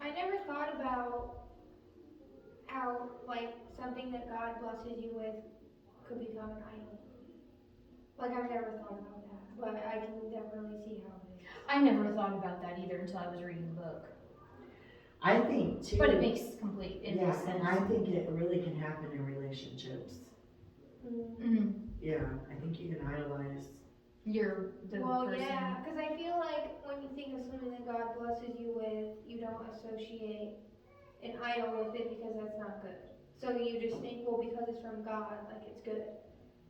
I never thought about how, like, something that God blesses you with could become an idol. Like, I've never thought about that, but I can definitely see how it is. I never thought about that either until I was reading the book. I think too. But it makes complete sense. And I think it really can happen in relationships. Mm-hmm. Yeah, I think you can idolize. Well, yeah, because I feel like when you think of something that God blesses you with, you don't associate an idol with it because that's not good. So you just think, well, because it's from God, like it's good.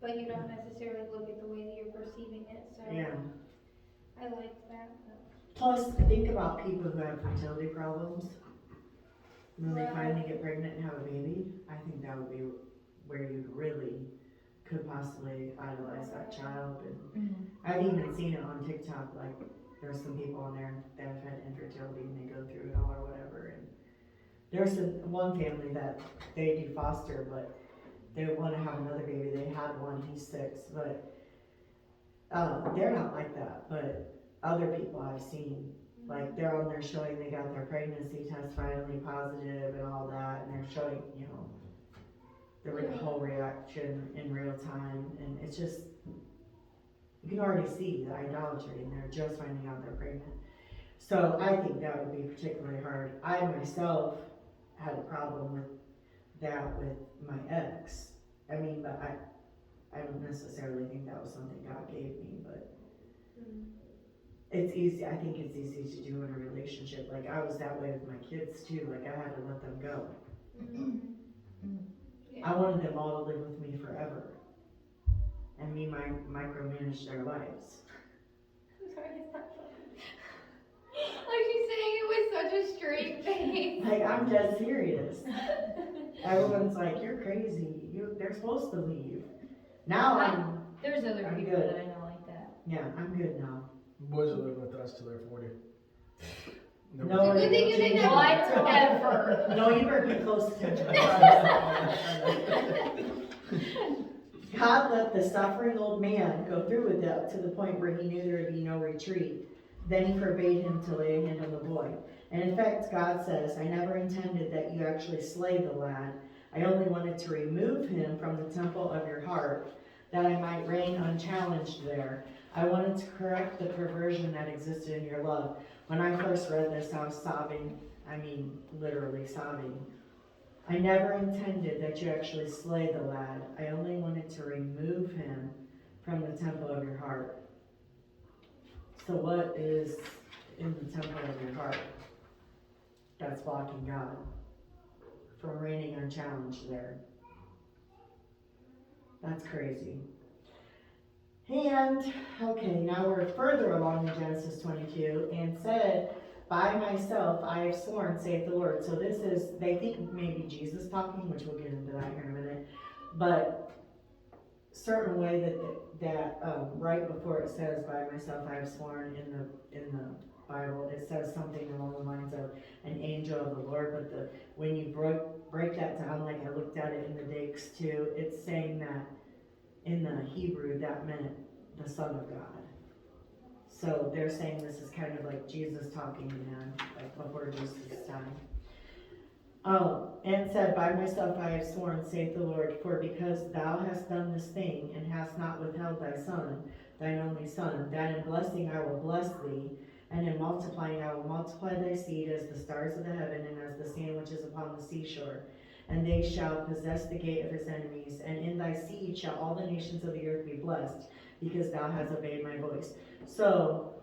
But you don't necessarily look at the way that you're perceiving it. So yeah. I like that. Plus, think about people who have fertility problems. When they finally get pregnant and have a baby, I think that would be where you really could possibly idolize that child. And I've even seen it on TikTok, like there's some people on there that have had infertility and they go through it all or whatever. And there's one family that they do foster, but they want to have another baby. They had one, he's 6, but they're not like that. But other people I've seen, like they're on there showing they got their pregnancy test finally positive and all that, and they're showing, you know, the whole reaction in real time, and it's just, you can already see the idolatry, and they're just finding out they're pregnant. So I think that would be particularly hard. I myself had a problem with that with my ex. I mean, but I don't necessarily think that was something God gave me, but it's easy, I think it's easy to do in a relationship, like I was that way with my kids too, like I had to let them go. I wanted them all to live with me forever, and me micromanage their lives. I'm sorry, it's not funny. Like she's saying it with such a straight face. Like, I'm dead serious. Everyone's like, you're crazy, they're supposed to leave. Now There's other I'm people good. that I know like that. yeah, I'm good now. Boys will live with us till they're 40. No, Good thing you didn't have Whatever. No, you better be close to God let the suffering old man go through with it up to the point where he knew there would be no retreat. Then he forbade him to lay a hand on the boy. And in fact, God says, I never intended that you actually slay the lad. I only wanted to remove him from the temple of your heart, that I might reign unchallenged there. I wanted to correct the perversion that existed in your love. When I first read this, I was sobbing. I mean, literally sobbing. I never intended that you actually slay the lad. I only wanted to remove him from the temple of your heart. So what is in the temple of your heart that's blocking God from reigning unchallenged there? That's crazy. And, okay, now we're further along in Genesis 22, and said, by myself I have sworn, saith the Lord. So this is, they think maybe Jesus talking, which we'll get into that here in a minute, but certain way that right before it says, by myself I have sworn in the Bible, it says something along the lines of an angel of the Lord, but when you break that down, like I looked at it in the Dakes too, it's saying that in the Hebrew that meant the Son of God. So they're saying this is kind of like Jesus talking to them, like before Jesus' time. And said, by myself I have sworn, saith the Lord, for because thou hast done this thing, and hast not withheld thy son, thine only son, that in blessing I will bless thee, and in multiplying I will multiply thy seed as the stars of the heaven, and as the sand which is upon the seashore. And they shall possess the gate of his enemies, and in thy seed shall all the nations of the earth be blessed, because thou hast obeyed my voice. So,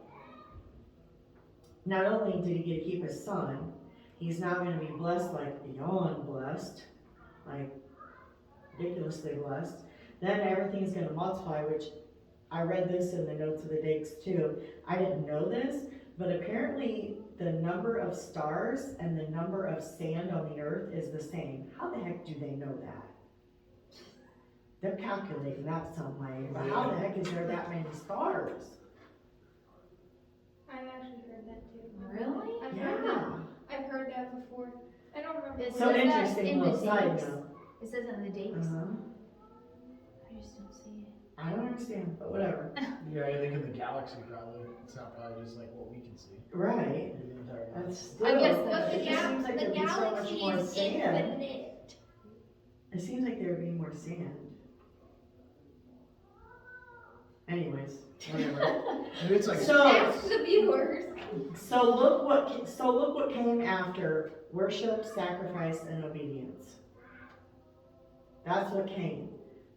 not only did he get to keep his son, he's now going to be blessed, like beyond blessed, like ridiculously blessed. Then everything's going to multiply, which I read this in the notes of the Dakes too. I didn't know this, but apparently the number of stars and the number of sand on the earth is the same. How the heck do they know that? They're calculating that some way, but how the heck is there that many stars? I've actually heard that too. Really? I've heard that before. I don't remember. It So says that interesting in the little side Dakes. note. It says it in the Dakes. Uh-huh. I just don't see it. I don't understand, but whatever. Yeah, I think in the galaxy probably. It's not probably just like what we can see. Right. The entire galaxy. That's still, I guess But it just seems like the there'd be so much galaxy more is sand. infinite. It seems like there would be more sand. Anyways, whatever. Maybe it's like So, Ask the viewers. so look what came after worship, sacrifice, and obedience. That's what came.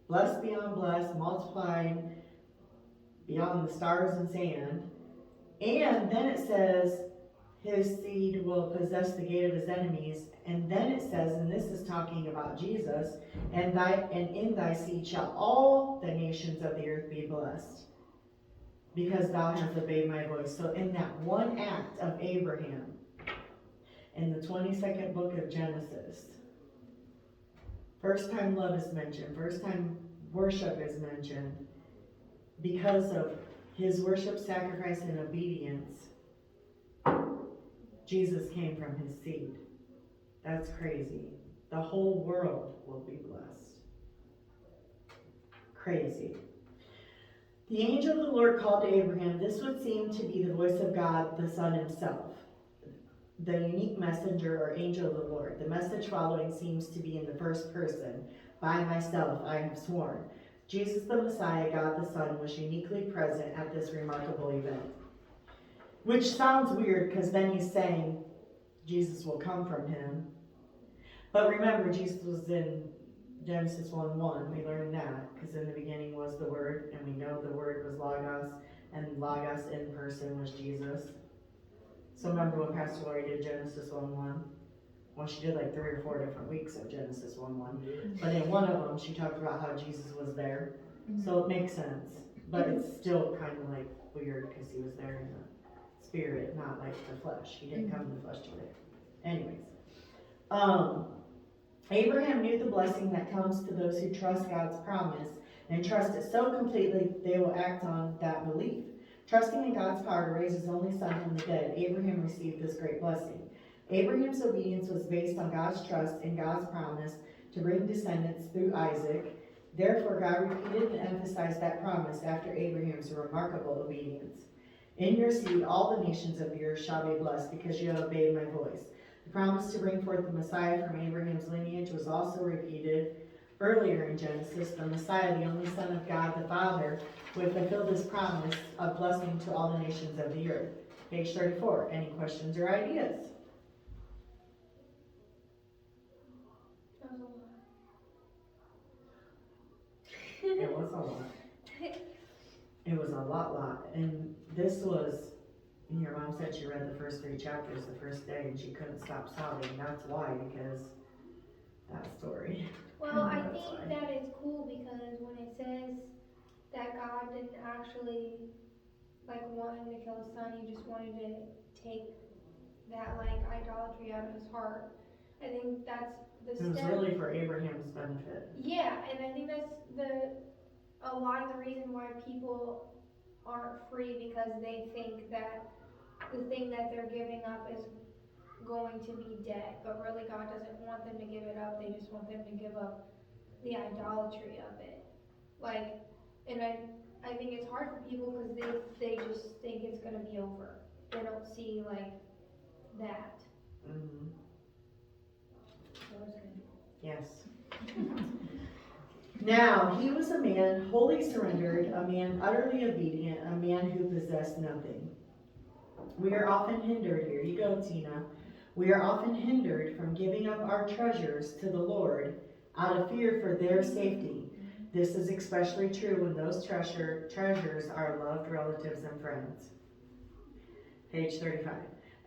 Blessed beyond blessed, multiplied beyond the stars and sand. And then it says, his seed will possess the gate of his enemies. And then it says, and this is talking about Jesus, and in thy seed shall all the nations of the earth be blessed, because thou hast obeyed my voice. So in that one act of Abraham, in the 22nd book of Genesis, first time love is mentioned, first time worship is mentioned, because of his worship, sacrifice, and obedience, Jesus came from his seed. That's crazy. The whole world will be blessed. Crazy. The angel of the Lord called to Abraham. This would seem to be the voice of God, the Son himself, the unique messenger or angel of the Lord. The message following seems to be in the first person. By myself I have sworn. Jesus the Messiah, God the Son, was uniquely present at this remarkable event. Which sounds weird because then he's saying Jesus will come from him. But remember, Jesus was in Genesis 1:1. We learned that because in the beginning was the Word, and we know the Word was Logos, and Logos in person was Jesus. So remember when Pastor Lori did Genesis 1:1? Well, she did like 3 or 4 different weeks of Genesis 1:1. But in one of them, she talked about how Jesus was there. So it makes sense. But it's still kind of like weird because he was there in the spirit, not like the flesh. He didn't come in the flesh to live. Anyways. Abraham knew the blessing that comes to those who trust God's promise and trust it so completely they will act on that belief. Trusting in God's power to raise his only son from the dead, Abraham received this great blessing. Abraham's obedience was based on God's trust in God's promise to bring descendants through Isaac. Therefore, God repeated and emphasized that promise after Abraham's remarkable obedience. In your seed, all the nations of the earth shall be blessed because you have obeyed my voice. The promise to bring forth the Messiah from Abraham's lineage was also repeated earlier in Genesis. The Messiah, the only Son of God the Father, would fulfill this promise of blessing to all the nations of the earth. Page 34. Any questions or ideas? That was a lot. It was a lot. It was a lot. And this was, your mom said she read the first 3 chapters the first day and she couldn't stop sobbing. That's why, because that story. Well, I That's think why. that is cool because when it says that God didn't actually like want him to kill his son, he just wanted to take that like idolatry out of his heart. I think that's the It was step. really for Abraham's benefit. Yeah, and I think that's a lot of the reason why people aren't free, because they think that the thing that they're giving up is going to be dead, but really God doesn't want them to give it up. They just want them to give up the idolatry of it. Like, and I think it's hard for people because they just think it's gonna be over. They don't see like that. Mm-hmm. So it's good. Yes. Now, he was a man wholly surrendered, a man utterly obedient, a man who possessed nothing. We are often hindered, here you go, Tina. We are often hindered from giving up our treasures to the Lord out of fear for their safety. This is especially true when those treasures are loved relatives and friends. Page 35.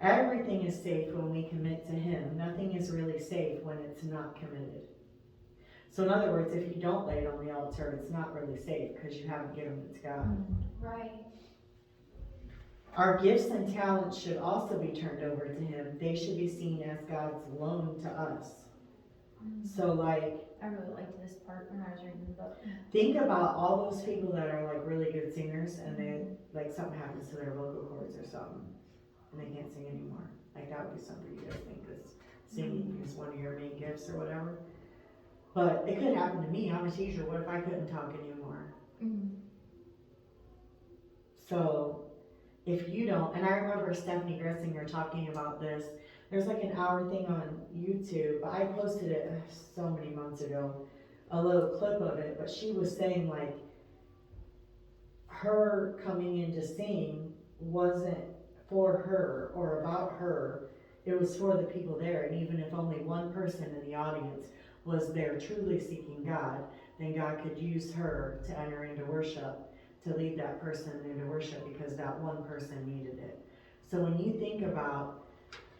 Everything is safe when we commit to him. Nothing is really safe when it's not committed. So in other words, if you don't lay it on the altar, it's not really safe because you haven't given it to God. Right. Our gifts and talents should also be turned over to him. They should be seen as God's loan to us. So like, I really liked this part when I was reading the book. think about all those people that are like really good singers and they, like something happens to their vocal cords or something and they can't sing anymore. Like that would be something you guys think is singing is one of your main gifts or whatever. But it could happen to me. I'm a teacher. What if I couldn't talk anymore? So if you don't, and I remember Stephanie Gressinger talking about this. There's like an hour thing on YouTube. I posted it so many months ago, a little clip of it, but she was saying like her coming in to sing wasn't for her or about her. It was for the people there, and even if only one person in the audience was there truly seeking God, then God could use her to enter into worship, to lead that person into worship because that one person needed it. So when you think about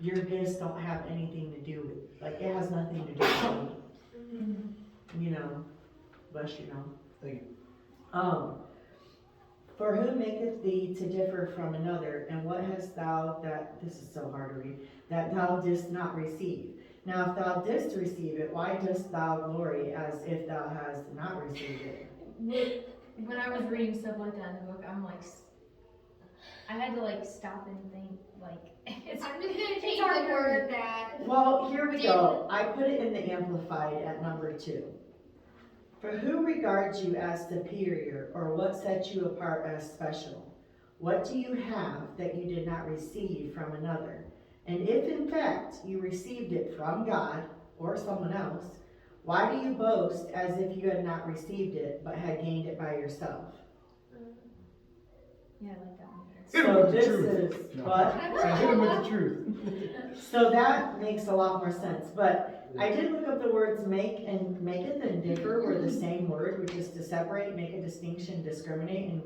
your gifts don't have anything to do with, like it has nothing to do with me. You know, bless you know. Thank you. For who maketh thee to differ from another, and what hast thou that, this is so hard to read, that thou didst not receive? Now if thou didst receive it, why dost thou glory as if thou hast not received it? When I was reading stuff like that in the book, I'm like, I had to like stop and think, like, it's I'm just gonna it's change hard the to word that. Well, here we go. I put it in the Amplified at number 2. For who regards you as superior, or what sets you apart as special? What do you have that you did not receive from another? And if in fact you received it from God or someone else, why do you boast as if you had not received it, but had gained it by yourself? Yeah, I like that one. Hit 'em So with the this truth. is, No. what? I hit him with the truth. So that makes a lot more sense, but I did look up the words make and maketh and differ were the same word, which is to separate, make a distinction, discriminate, and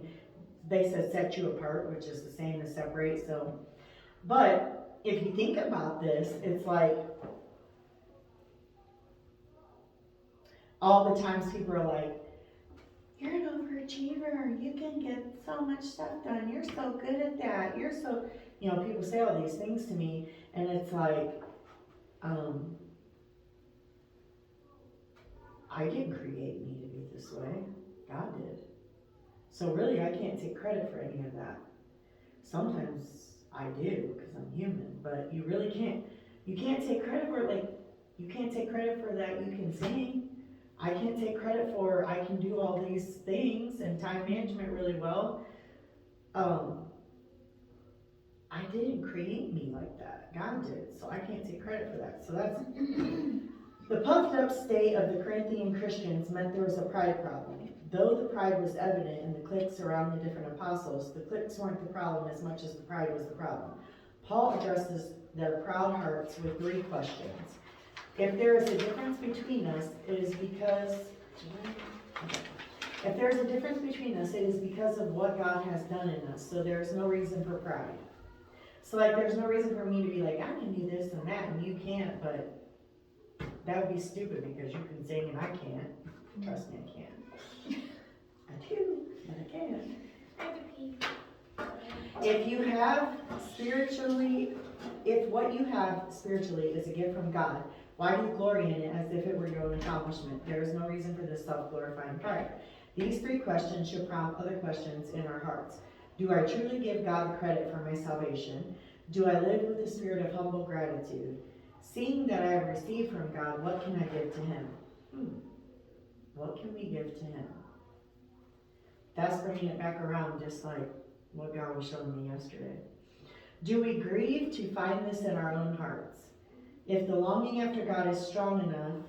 they said set you apart, which is the same as separate, so. But if you think about this, it's like, all the times people are like, you're an overachiever, you can get so much stuff done, you're so good at that, you're so, you know, people say all these things to me, and it's like, I didn't create me to be this way, God did. So really, I can't take credit for any of that. Sometimes I do, because I'm human, but you really can't. You can't take credit for, like, you can't take credit for that you can sing. I can't take credit for I can do all these things and time management really well. I didn't create me like that. God did, so I can't take credit for that. So that's the puffed up state of the Corinthian Christians meant there was a pride problem. Though the pride was evident in the cliques around the different apostles, the cliques weren't the problem as much as the pride was the problem. Paul addresses their proud hearts with 3 questions. If there is a difference between us, it is because of what God has done in us. So there's no reason for pride. So like there's no reason for me to be like, I can do this and that and you can't, but that would be stupid because you can sing and I can't. Trust me, I can. I do, but I can. If what you have spiritually is a gift from God, why do you glory in it as if it were your own accomplishment? There is no reason for this self-glorifying pride. These 3 questions should prompt other questions in our hearts. Do I truly give God the credit for my salvation? Do I live with a spirit of humble gratitude? Seeing that I have received from God, what can I give to Him? What can we give to Him? That's bringing it back around, just like what God was showing me yesterday. Do we grieve to find this in our own hearts? If the longing after God is strong enough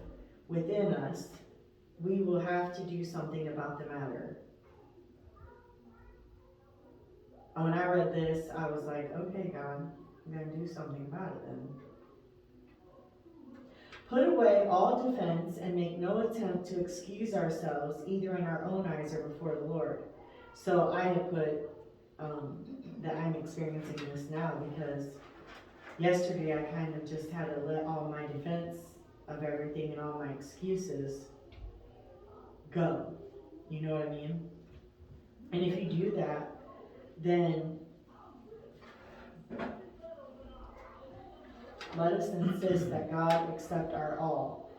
within us, we will have to do something about the matter. When I read this, I was like, okay, God, I'm going to do something about it then. Put away all defense and make no attempt to excuse ourselves either in our own eyes or before the Lord. So I had put that I'm experiencing this now because yesterday I kind of just had to let all my defense of everything and all my excuses go. You know what I mean? And if you do that, then let us insist that God accept our all.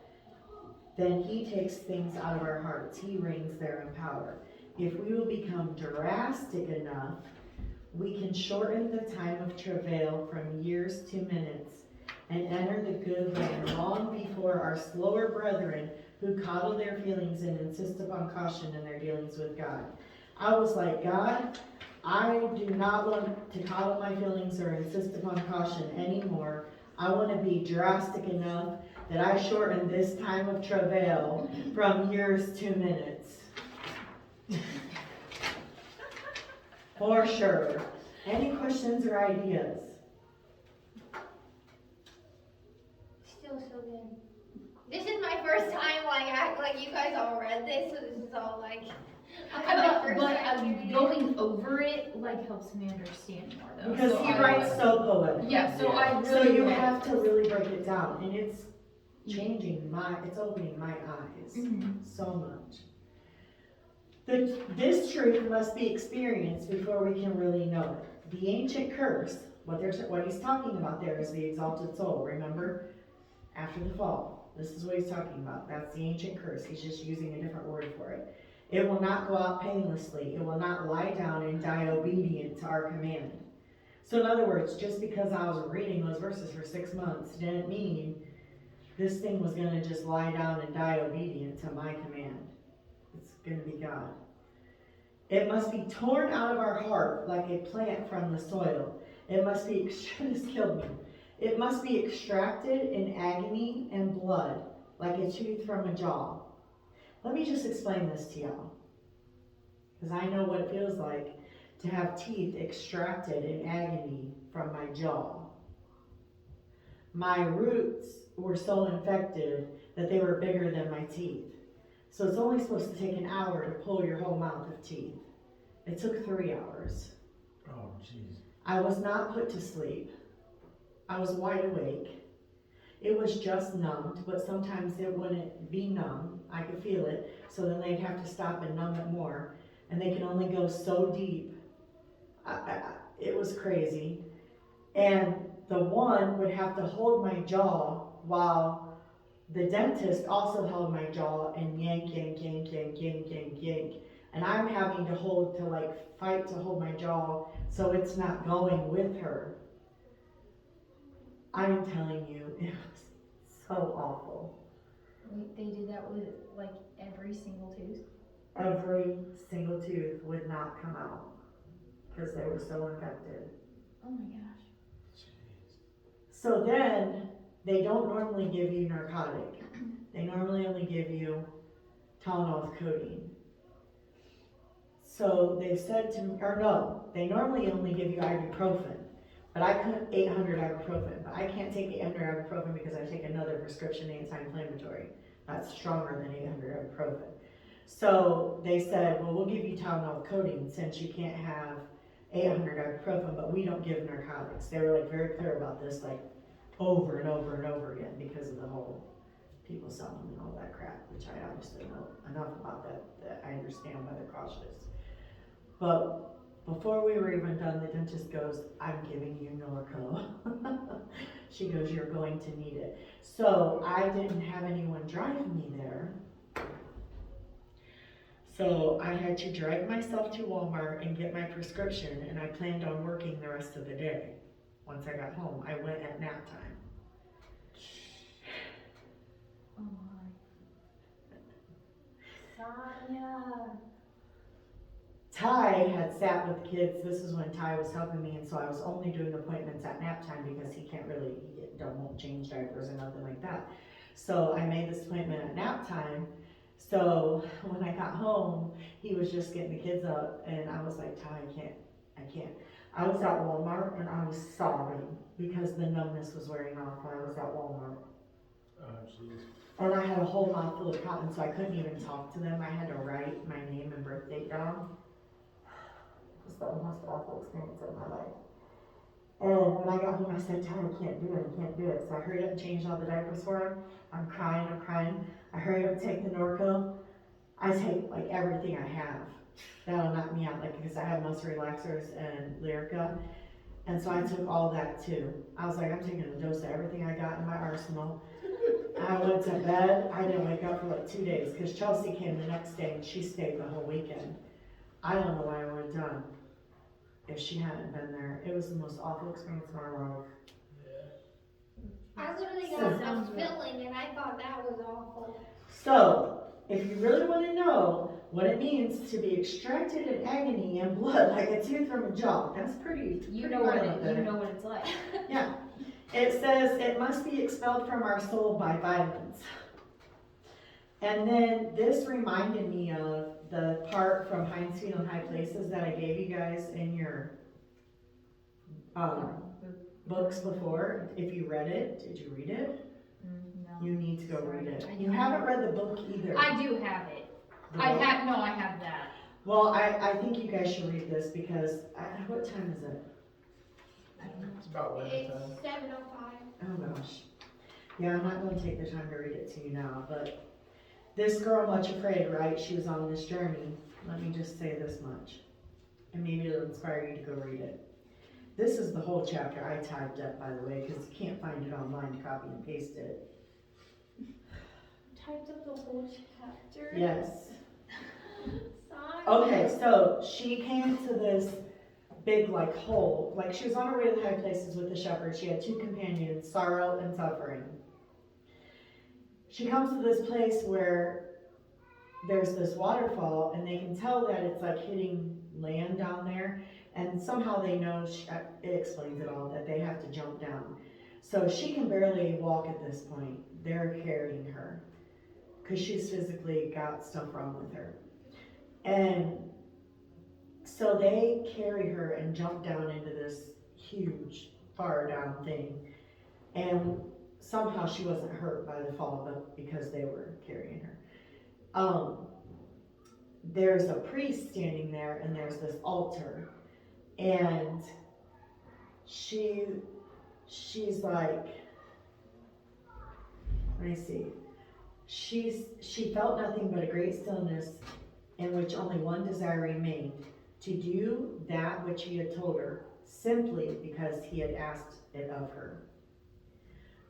Then He takes things out of our hearts. He reigns there in power. If we will become drastic enough, we can shorten the time of travail from years to minutes and enter the good land long before our slower brethren who coddle their feelings and insist upon caution in their dealings with God. I was like, God, I do not want to coddle my feelings or insist upon caution anymore. I want to be drastic enough that I shorten this time of travail from years to minutes. For sure. Any questions or ideas? Still so good. This is my first time like you guys all read this, so this is all like my first time hearing it. Going over it like helps me understand more though. Because he writes so poetic. Yeah, so I really So you like have to really break it down, and it's it's opening my eyes so much. This truth must be experienced before we can really know it. The ancient curse, what he's talking about there is the exalted soul, remember? After the fall, this is what he's talking about. That's the ancient curse. He's just using a different word for it. It will not go out painlessly. It will not lie down and die obedient to our command. So in other words, just because I was reading those verses for 6 months didn't mean this thing was going to just lie down and die obedient to my command. It's going to be God. It must be torn out of our heart like a plant from the soil. It must be, this killed me. It must be extracted in agony and blood like a tooth from a jaw. Let me just explain this to y'all, because I know what it feels like to have teeth extracted in agony from my jaw. My roots were so infected that they were bigger than my teeth. So it's only supposed to take an hour to pull your whole mouth of teeth. It took 3 hours. Oh, jeez. I was not put to sleep. I was wide awake. It was just numbed, but sometimes it wouldn't be numb. I could feel it. So then they'd have to stop and numb it more. And they can only go so deep. It was crazy. And the one would have to hold my jaw while the dentist also held my jaw and yank, yank, yank, yank, yank, yank, yank. And I'm having to fight to hold my jaw so it's not going with her. I'm telling you, it was so awful. Wait, they did that with like every single tooth? Every single tooth would not come out because they were so infected. Oh my gosh. Jeez. So then, they don't normally give you narcotic. They normally only give you Tylenol with codeine. So they said to me, or no, they normally only give you ibuprofen. But I couldn't, 800 ibuprofen. But I can't take 800 ibuprofen because I take another prescription anti-inflammatory. That's stronger than 800 ibuprofen. So they said, well, we'll give you Tylenol with codeine since you can't have 800 ibuprofen, but we don't give narcotics. They were like very clear about this, like over and over and over again because of the whole people selling and all that crap, which I obviously know enough about that I understand why they're cautious. But before we were even done, the dentist goes, I'm giving you Norco. She goes, you're going to need it. So I didn't have anyone drive me there. So I had to drive myself to Walmart and get my prescription, and I planned on working the rest of the day. Once I got home, I went at nap time. Oh my. Sonia. Ty had sat with kids. This is when Ty was helping me, and so I was only doing appointments at nap time because he won't change diapers or nothing like that. So I made this appointment at nap time. So when I got home, he was just getting the kids up, and I was like, Ty, I can't. I was at Walmart and I was sobbing because the numbness was wearing off when I was at Walmart. Oh, jeez. And I had a whole mouth full of cotton, so I couldn't even talk to them. I had to write my name and birth date down. It was the most awful experience of my life. And when I got home, I said, Ty, I can't do it. So I hurried up and changed all the diapers for him. I'm crying. I hurried up and take the Norco. I take like everything I have. That'll knock me out, like, because I have muscle relaxers and Lyrica. And so I took all that too. I was like, I'm taking a dose of everything I got in my arsenal. I went to bed. I didn't wake up for like 2 days because Chelsea came the next day and she stayed the whole weekend. I don't know what I would have done if she hadn't been there. It was the most awful experience of our life. I literally So- got a filling and I thought that was awful. So, if you really want to know what it means to be extracted in agony and blood like a tooth from a jaw, that's pretty. You pretty know what violent there. you know what it's like. Yeah. It says it must be expelled from our soul by violence. And then this reminded me of the part from Heinz Field and High Places that I gave you guys in your books before. If you read it, did you read it? No. You need to go read it. I You don't. haven't read the book either. I do have it. The I book? have that. Well, I think you guys should read this because, what time is it? It's about winter It's time. 7:05. Oh gosh. Yeah, I'm not going to take the time to read it to you now, but this girl, Much Afraid, right? She was on this journey. Let me just say this much. And maybe it'll inspire you to go read it. This is the whole chapter I typed up, by the way, because you can't find it online to copy and paste it. Typed up the whole chapter. Yes. Sorry. Okay, so she came to this big like hole, like she was on her way to the high places with the shepherd. She had two companions, Sorrow and Suffering. She comes to this place where there's this waterfall and they can tell that it's like hitting land down there, and somehow they know, it explains it all, that they have to jump down. So she can barely walk at this point. They're carrying her because she's physically got stuff wrong with her. And so they carry her and jump down into this huge, far down thing. And somehow she wasn't hurt by the fall, but because they were carrying her. there's a priest standing there and there's this altar. And she's like, let me see. She felt nothing but a great stillness in which only one desire remained, to do that which he had told her, simply because he had asked it of her.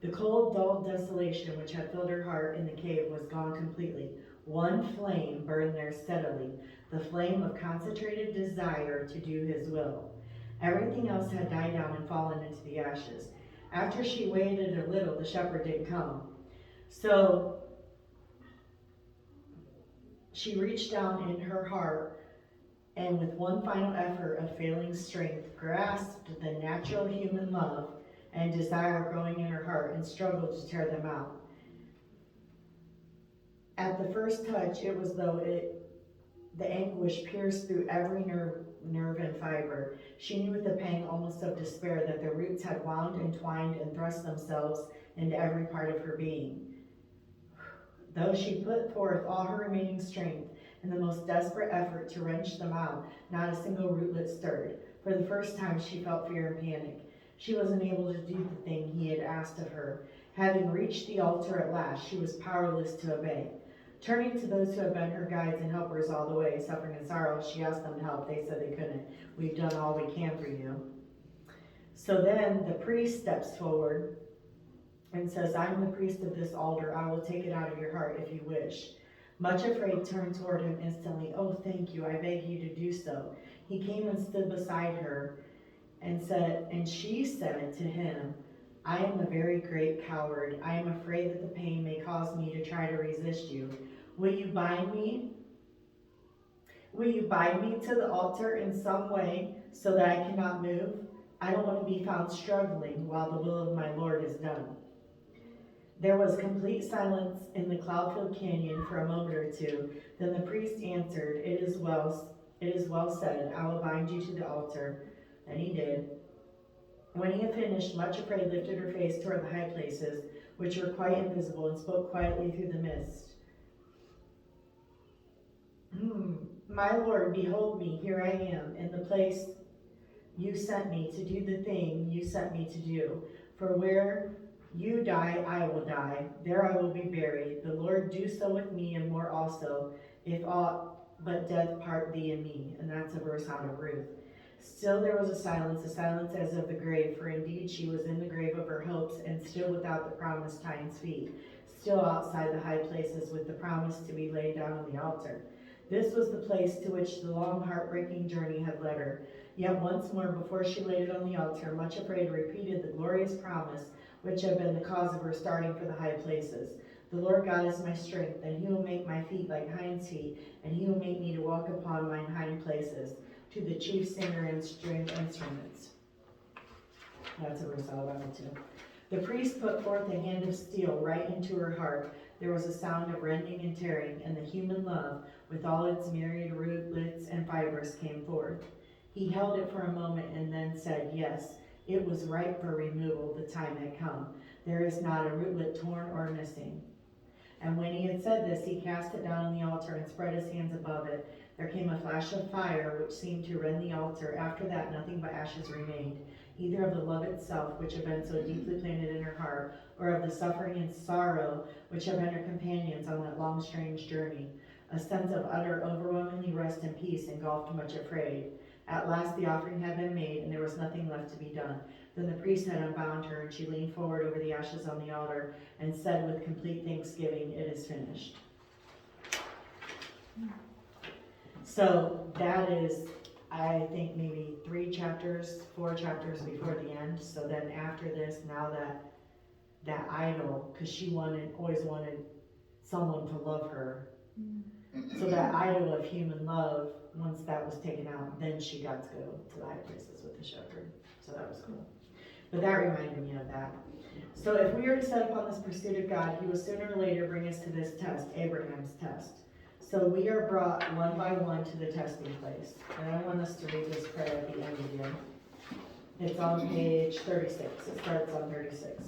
The cold, dull desolation which had filled her heart in the cave was gone completely. One flame burned there steadily, the flame of concentrated desire to do his will. Everything else had died down and fallen into the ashes. After she waited a little, the shepherd didn't come. So she reached down in her heart and with one final effort of failing strength, grasped the natural human love and desire growing in her heart and struggled to tear them out. At the first touch, it was though the anguish pierced through every nerve and fiber. She knew with a pang almost of despair that the roots had wound and twined and thrust themselves into every part of her being. Though she put forth all her remaining strength in the most desperate effort to wrench them out, not a single rootlet stirred. For the first time she felt fear and panic. She was unable to do the thing he had asked of her. Having reached the altar at last, she was powerless to obey. Turning to those who had been her guides and helpers all the way, suffering and sorrow, she asked them to help. They said they couldn't. We've done all we can for you. So then the priest steps forward and says, I'm the priest of this altar. I will take it out of your heart if you wish. Much afraid, turned toward him instantly. Oh, thank you. I beg you to do so. He came and stood beside her and she said to him, I am a very great coward. I am afraid that the pain may cause me to try to resist you. Will you bind me? Will you bind me to the altar in some way so that I cannot move? I don't want to be found struggling while the will of my Lord is done. There was complete silence in the cloud-filled canyon for a moment or two. Then the priest answered, It is well said. I will bind you to the altar. And he did. When he had finished, much afraid, lifted her face toward the high places, which were quite invisible, and spoke quietly through the mist. My Lord, behold me, here I am, in the place you sent me to do the thing you sent me to do. For where you die, I will die. There I will be buried. The Lord do so with me and more also, if aught but death part thee and me. And that's a verse out of Ruth. Still there was a silence as of the grave, for indeed she was in the grave of her hopes, and still without the promised hinds feet, still outside the high places with the promise to be laid down on the altar. This was the place to which the long heartbreaking journey had led her. Yet once more before she laid it on the altar, much afraid, repeated the glorious promise which had been the cause of her starting for the high places. The Lord God is my strength, and he will make my feet like hinds feet, and he will make me to walk upon mine hind places. To the chief singer and string instruments. That's a verse out of the Bible too. The priest put forth a hand of steel right into her heart. There was a sound of rending and tearing, and the human love, with all its myriad rootlets and fibers, came forth. He held it for a moment and then said, yes, it was ripe for removal. The time had come. There is not a rootlet torn or missing. And when he had said this, he cast it down on the altar and spread his hands above it. There came a flash of fire which seemed to rend the altar. After that, nothing but ashes remained, either of the love itself which had been so deeply planted in her heart, or of the suffering and sorrow which had been her companions on that long, strange journey. A sense of utter, overwhelmingly rest and peace engulfed much afraid. At last the offering had been made, and there was nothing left to be done. Then the priest had unbound her, and she leaned forward over the ashes on the altar and said with complete thanksgiving, it is finished. So that is, I think, maybe 4 chapters before the end. So then after this, now that idol, because she always wanted someone to love her. So that idol of human love, once that was taken out, then she got to go to the high places with the shepherd. So that was cool. But that reminded me of that. So if we are to set upon this pursuit of God, he will sooner or later bring us to this test, Abraham's test. So we are brought one by one to the testing place. And I want us to read this prayer at the end again. It's on page 36. It starts on 36.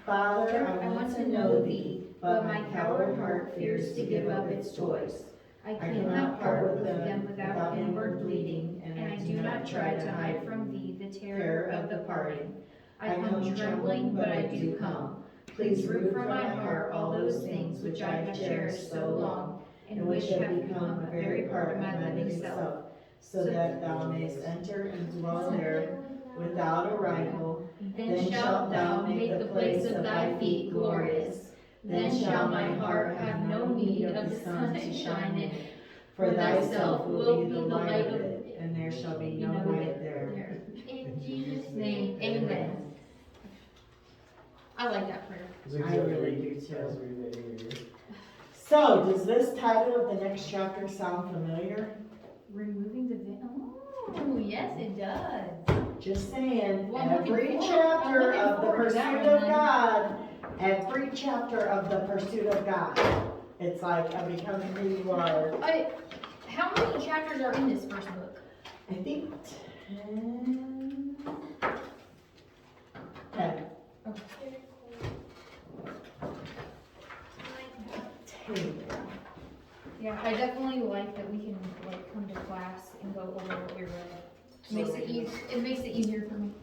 Father, I want to know thee, but my coward heart fears to give up its toys. I I cannot part with them without inward bleeding, and I do not try to hide from thee the terror of the parting. I come trembling, but I do come. Please root from my heart all those things which I have cherished so long, and which have become a very part of my living self, so that thou mayest enter and dwell there without a rival. Then shalt thou make the place of thy feet glorious. Then shall my heart have no need of the sun to shine in it. For thyself will be the light of it, and there shall be no night there. In Jesus' name, amen. I like that prayer. I really do too. As we read it here. So, does this title of the next chapter sound familiar? Removing the Oh, yes, it does. Just saying, Well, I'm looking every forward- chapter I'm looking of the forward to pursuit that of one, God, every chapter of the pursuit of God, it's like I'm becoming who you are. How many chapters are in this first book? I think 10. 10. 10. Yeah, I definitely like that we can like come to class and go over what we read. Makes it easier for me.